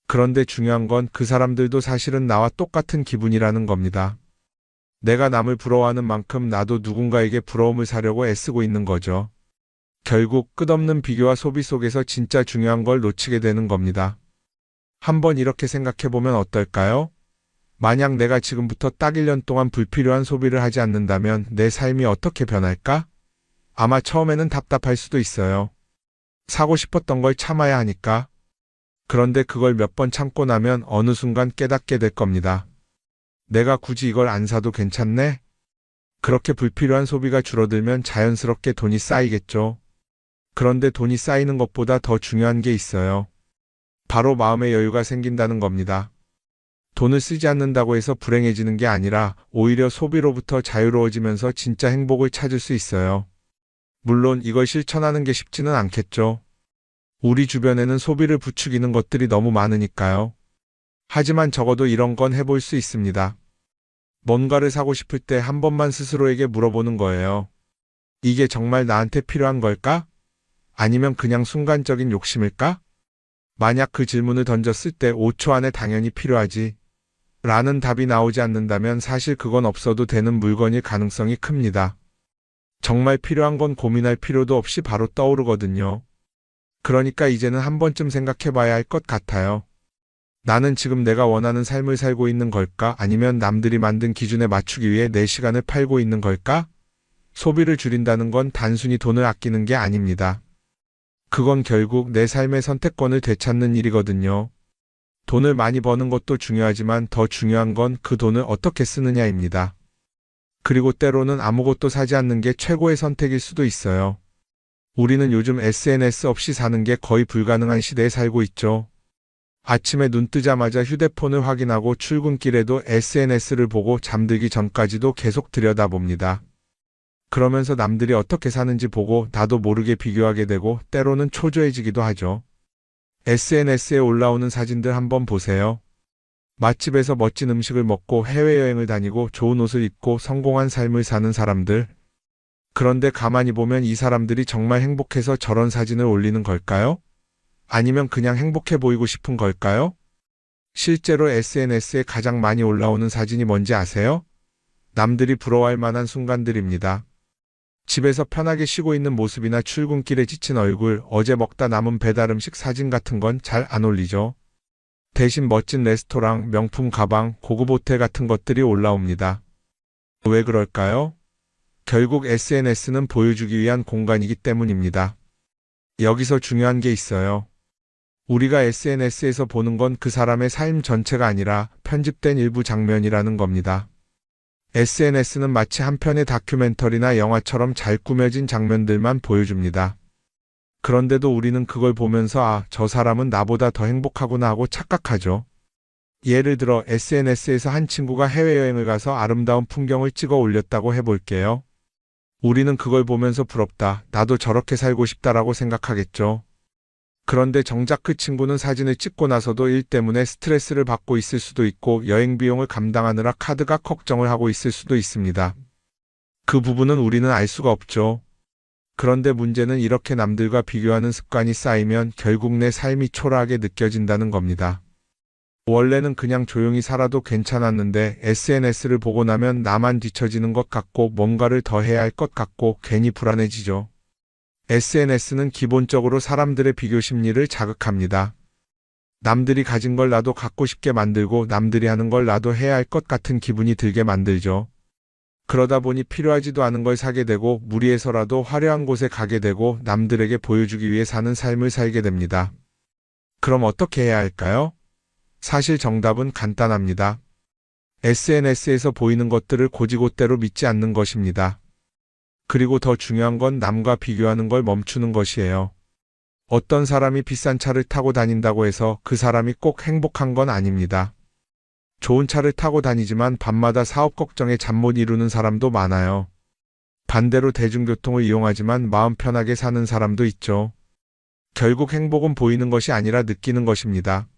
그런데 중요한 건 그 사람들도 사실은 나와 똑같은 기분이라는 겁니다. 내가 남을 부러워하는 만큼 나도 누군가에게 부러움을 사려고 애쓰고 있는 거죠. 결국 끝없는 비교와 소비 속에서 진짜 중요한 걸 놓치게 되는 겁니다. 한번 이렇게 생각해보면 어떨까요? 만약 내가 지금부터 딱 1년 동안 불필요한 소비를 하지 않는다면 내 삶이 어떻게 변할까? 아마 처음에는 답답할 수도 있어요. 사고 싶었던 걸 참아야 하니까. 그런데 그걸 몇 번 참고 나면 어느 순간 깨닫게 될 겁니다. 내가 굳이 이걸 안 사도 괜찮네? 그렇게 불필요한 소비가 줄어들면 자연스럽게 돈이 쌓이겠죠. 그런데 돈이 쌓이는 것보다 더 중요한 게 있어요. 바로 마음의 여유가 생긴다는 겁니다. 돈을 쓰지 않는다고 해서 불행해지는 게 아니라 오히려 소비로부터 자유로워지면서 진짜 행복을 찾을 수 있어요. 물론 이걸 실천하는 게 쉽지는 않겠죠. 우리 주변에는 소비를 부추기는 것들이 너무 많으니까요. 하지만 적어도 이런 건 해볼 수 있습니다. 뭔가를 사고 싶을 때 한 번만 스스로에게 물어보는 거예요. 이게 정말 나한테 필요한 걸까? 아니면 그냥 순간적인 욕심일까? 만약 그 질문을 던졌을 때 5초 안에 당연히 필요하지 라는 답이 나오지 않는다면 사실 그건 없어도 되는 물건일 가능성이 큽니다. 정말 필요한 건 고민할 필요도 없이 바로 떠오르거든요. 그러니까 이제는 한 번쯤 생각해 봐야 할 것 같아요. 나는 지금 내가 원하는 삶을 살고 있는 걸까? 아니면 남들이 만든 기준에 맞추기 위해 내 시간을 팔고 있는 걸까? 소비를 줄인다는 건 단순히 돈을 아끼는 게 아닙니다. 그건 결국 내 삶의 선택권을 되찾는 일이거든요. 돈을 많이 버는 것도 중요하지만 더 중요한 건 그 돈을 어떻게 쓰느냐입니다. 그리고 때로는 아무것도 사지 않는 게 최고의 선택일 수도 있어요. 우리는 요즘 SNS 없이 사는 게 거의 불가능한 시대에 살고 있죠. 아침에 눈 뜨자마자 휴대폰을 확인하고 출근길에도 SNS를 보고 잠들기 전까지도 계속 들여다봅니다. 그러면서 남들이 어떻게 사는지 보고 나도 모르게 비교하게 되고 때로는 초조해지기도 하죠. SNS에 올라오는 사진들 한번 보세요. 맛집에서 멋진 음식을 먹고 해외여행을 다니고 좋은 옷을 입고 성공한 삶을 사는 사람들. 그런데 가만히 보면 이 사람들이 정말 행복해서 저런 사진을 올리는 걸까요? 아니면 그냥 행복해 보이고 싶은 걸까요? 실제로 SNS에 가장 많이 올라오는 사진이 뭔지 아세요? 남들이 부러워할 만한 순간들입니다. 집에서 편하게 쉬고 있는 모습이나 출근길에 지친 얼굴, 어제 먹다 남은 배달 음식 사진 같은 건 잘 안 올리죠. 대신 멋진 레스토랑, 명품 가방, 고급 호텔 같은 것들이 올라옵니다. 왜 그럴까요? 결국 SNS는 보여주기 위한 공간이기 때문입니다. 여기서 중요한 게 있어요. 우리가 SNS에서 보는 건 그 사람의 삶 전체가 아니라 편집된 일부 장면이라는 겁니다. SNS는 마치 한 편의 다큐멘터리나 영화처럼 잘 꾸며진 장면들만 보여줍니다. 그런데도 우리는 그걸 보면서 아, 저 사람은 나보다 더 행복하구나 하고 착각하죠. 예를 들어 SNS에서 한 친구가 해외여행을 가서 아름다운 풍경을 찍어 올렸다고 해볼게요. 우리는 그걸 보면서 부럽다, 나도 저렇게 살고 싶다라고 생각하겠죠. 그런데 정작 그 친구는 사진을 찍고 나서도 일 때문에 스트레스를 받고 있을 수도 있고 여행 비용을 감당하느라 카드가 걱정을 하고 있을 수도 있습니다. 그 부분은 우리는 알 수가 없죠. 그런데 문제는 이렇게 남들과 비교하는 습관이 쌓이면 결국 내 삶이 초라하게 느껴진다는 겁니다. 원래는 그냥 조용히 살아도 괜찮았는데 SNS를 보고 나면 나만 뒤처지는 것 같고 뭔가를 더 해야 할 것 같고 괜히 불안해지죠. SNS는 기본적으로 사람들의 비교 심리를 자극합니다. 남들이 가진 걸 나도 갖고 싶게 만들고 남들이 하는 걸 나도 해야 할 것 같은 기분이 들게 만들죠. 그러다 보니 필요하지도 않은 걸 사게 되고 무리해서라도 화려한 곳에 가게 되고 남들에게 보여주기 위해 사는 삶을 살게 됩니다. 그럼 어떻게 해야 할까요? 사실 정답은 간단합니다. SNS에서 보이는 것들을 곧이곧대로 믿지 않는 것입니다. 그리고 더 중요한 건 남과 비교하는 걸 멈추는 것이에요. 어떤 사람이 비싼 차를 타고 다닌다고 해서 그 사람이 꼭 행복한 건 아닙니다. 좋은 차를 타고 다니지만 밤마다 사업 걱정에 잠 못 이루는 사람도 많아요. 반대로 대중교통을 이용하지만 마음 편하게 사는 사람도 있죠. 결국 행복은 보이는 것이 아니라 느끼는 것입니다.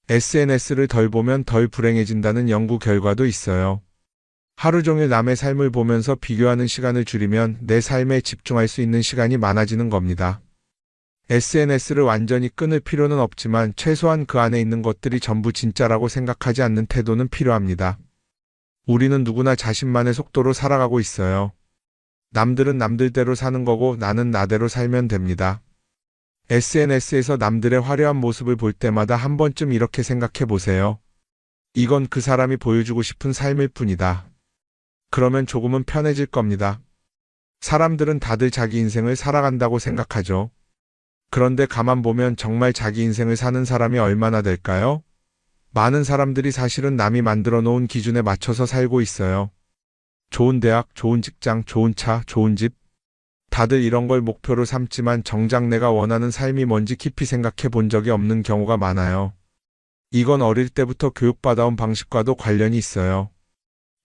SNS를 덜 보면 덜 불행해진다는 연구 결과도 있어요. 하루 종일 남의 삶을 보면서 비교하는 시간을 줄이면 내 삶에 집중할 수 있는 시간이 많아지는 겁니다. SNS를 완전히 끊을 필요는 없지만 최소한 그 안에 있는 것들이 전부 진짜라고 생각하지 않는 태도는 필요합니다. 우리는 누구나 자신만의 속도로 살아가고 있어요. 남들은 남들대로 사는 거고 나는 나대로 살면 됩니다. SNS에서 남들의 화려한 모습을 볼 때마다 한 번쯤 이렇게 생각해 보세요. 이건 그 사람이 보여주고 싶은 삶일 뿐이다. 그러면 조금은 편해질 겁니다. 사람들은 다들 자기 인생을 살아간다고 생각하죠. 그런데 가만 보면 정말 자기 인생을 사는 사람이 얼마나 될까요? 많은 사람들이 사실은 남이 만들어 놓은 기준에 맞춰서 살고 있어요. 좋은 대학, 좋은 직장, 좋은 차, 좋은 집. 다들 이런 걸 목표로 삼지만 정작 내가 원하는 삶이 뭔지 깊이 생각해 본 적이 없는 경우가 많아요. 이건 어릴 때부터 교육받아온 방식과도 관련이 있어요.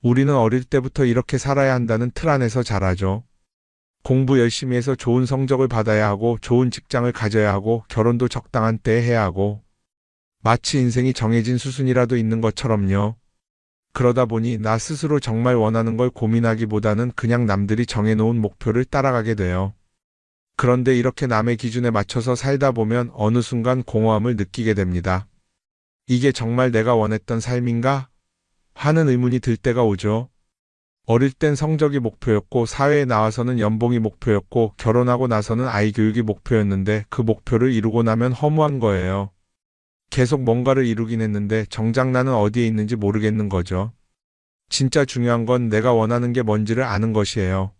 우리는 어릴 때부터 이렇게 살아야 한다는 틀 안에서 자라죠. 공부 열심히 해서 좋은 성적을 받아야 하고 좋은 직장을 가져야 하고 결혼도 적당한 때에 해야 하고 마치 인생이 정해진 수순이라도 있는 것처럼요. 그러다 보니 나 스스로 정말 원하는 걸 고민하기보다는 그냥 남들이 정해놓은 목표를 따라가게 돼요. 그런데 이렇게 남의 기준에 맞춰서 살다 보면 어느 순간 공허함을 느끼게 됩니다. 이게 정말 내가 원했던 삶인가? 하는 의문이 들 때가 오죠. 어릴 땐 성적이 목표였고 사회에 나와서는 연봉이 목표였고 결혼하고 나서는 아이 교육이 목표였는데 그 목표를 이루고 나면 허무한 거예요. 계속 뭔가를 이루긴 했는데 정작 나는 어디에 있는지 모르겠는 거죠. 진짜 중요한 건 내가 원하는 게 뭔지를 아는 것이에요.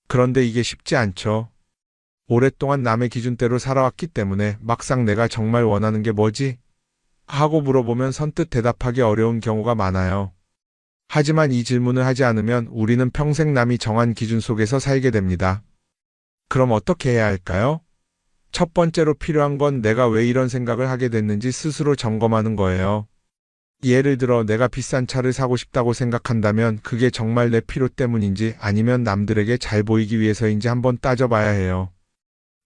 그런데 이게 쉽지 않죠. 오랫동안 남의 기준대로 살아왔기 때문에 막상 내가 정말 원하는 게 뭐지? 하고 물어보면 선뜻 대답하기 어려운 경우가 많아요. 하지만 이 질문을 하지 않으면 우리는 평생 남이 정한 기준 속에서 살게 됩니다. 그럼 어떻게 해야 할까요? 첫 번째로 필요한 건 내가 왜 이런 생각을 하게 됐는지 스스로 점검하는 거예요. 예를 들어 내가 비싼 차를 사고 싶다고 생각한다면 그게 정말 내 필요 때문인지 아니면 남들에게 잘 보이기 위해서인지 한번 따져봐야 해요.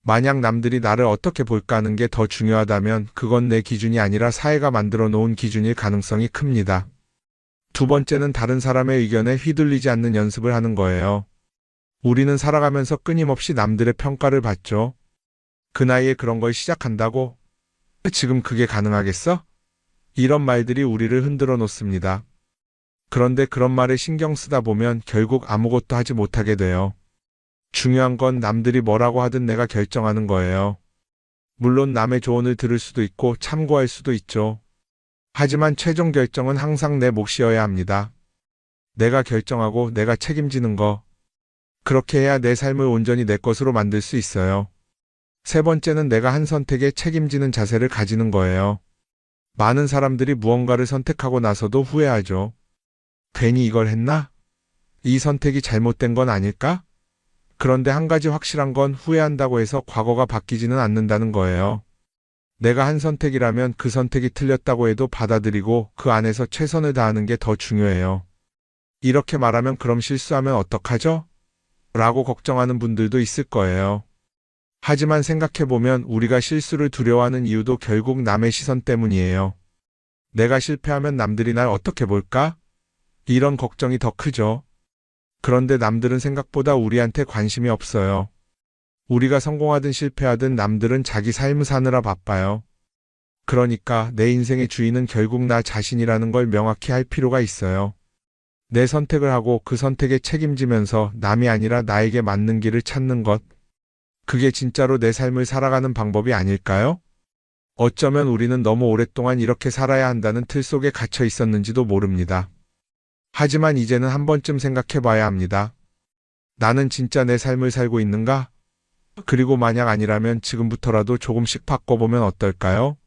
만약 남들이 나를 어떻게 볼까 하는 게 더 중요하다면 그건 내 기준이 아니라 사회가 만들어 놓은 기준일 가능성이 큽니다. 두 번째는 다른 사람의 의견에 휘둘리지 않는 연습을 하는 거예요. 우리는 살아가면서 끊임없이 남들의 평가를 받죠. 그 나이에 그런 걸 시작한다고? 지금 그게 가능하겠어? 이런 말들이 우리를 흔들어 놓습니다. 그런데 그런 말에 신경 쓰다 보면 결국 아무것도 하지 못하게 돼요. 중요한 건 남들이 뭐라고 하든 내가 결정하는 거예요. 물론 남의 조언을 들을 수도 있고 참고할 수도 있죠. 하지만 최종 결정은 항상 내 몫이어야 합니다. 내가 결정하고 내가 책임지는 거. 그렇게 해야 내 삶을 온전히 내 것으로 만들 수 있어요. 세 번째는 내가 한 선택에 책임지는 자세를 가지는 거예요. 많은 사람들이 무언가를 선택하고 나서도 후회하죠. 괜히 이걸 했나? 이 선택이 잘못된 건 아닐까? 그런데 한 가지 확실한 건 후회한다고 해서 과거가 바뀌지는 않는다는 거예요. 내가 한 선택이라면 그 선택이 틀렸다고 해도 받아들이고 그 안에서 최선을 다하는 게 더 중요해요. 이렇게 말하면 그럼 실수하면 어떡하죠? 라고 걱정하는 분들도 있을 거예요. 하지만 생각해보면 우리가 실수를 두려워하는 이유도 결국 남의 시선 때문이에요. 내가 실패하면 남들이 날 어떻게 볼까? 이런 걱정이 더 크죠. 그런데 남들은 생각보다 우리한테 관심이 없어요. 우리가 성공하든 실패하든 남들은 자기 삶을 사느라 바빠요. 그러니까 내 인생의 주인은 결국 나 자신이라는 걸 명확히 할 필요가 있어요. 내 선택을 하고 그 선택에 책임지면서 남이 아니라 나에게 맞는 길을 찾는 것. 그게 진짜로 내 삶을 살아가는 방법이 아닐까요? 어쩌면 우리는 너무 오랫동안 이렇게 살아야 한다는 틀 속에 갇혀 있었는지도 모릅니다. 하지만 이제는 한 번쯤 생각해 봐야 합니다. 나는 진짜 내 삶을 살고 있는가? 그리고 만약 아니라면 지금부터라도 조금씩 바꿔보면 어떨까요?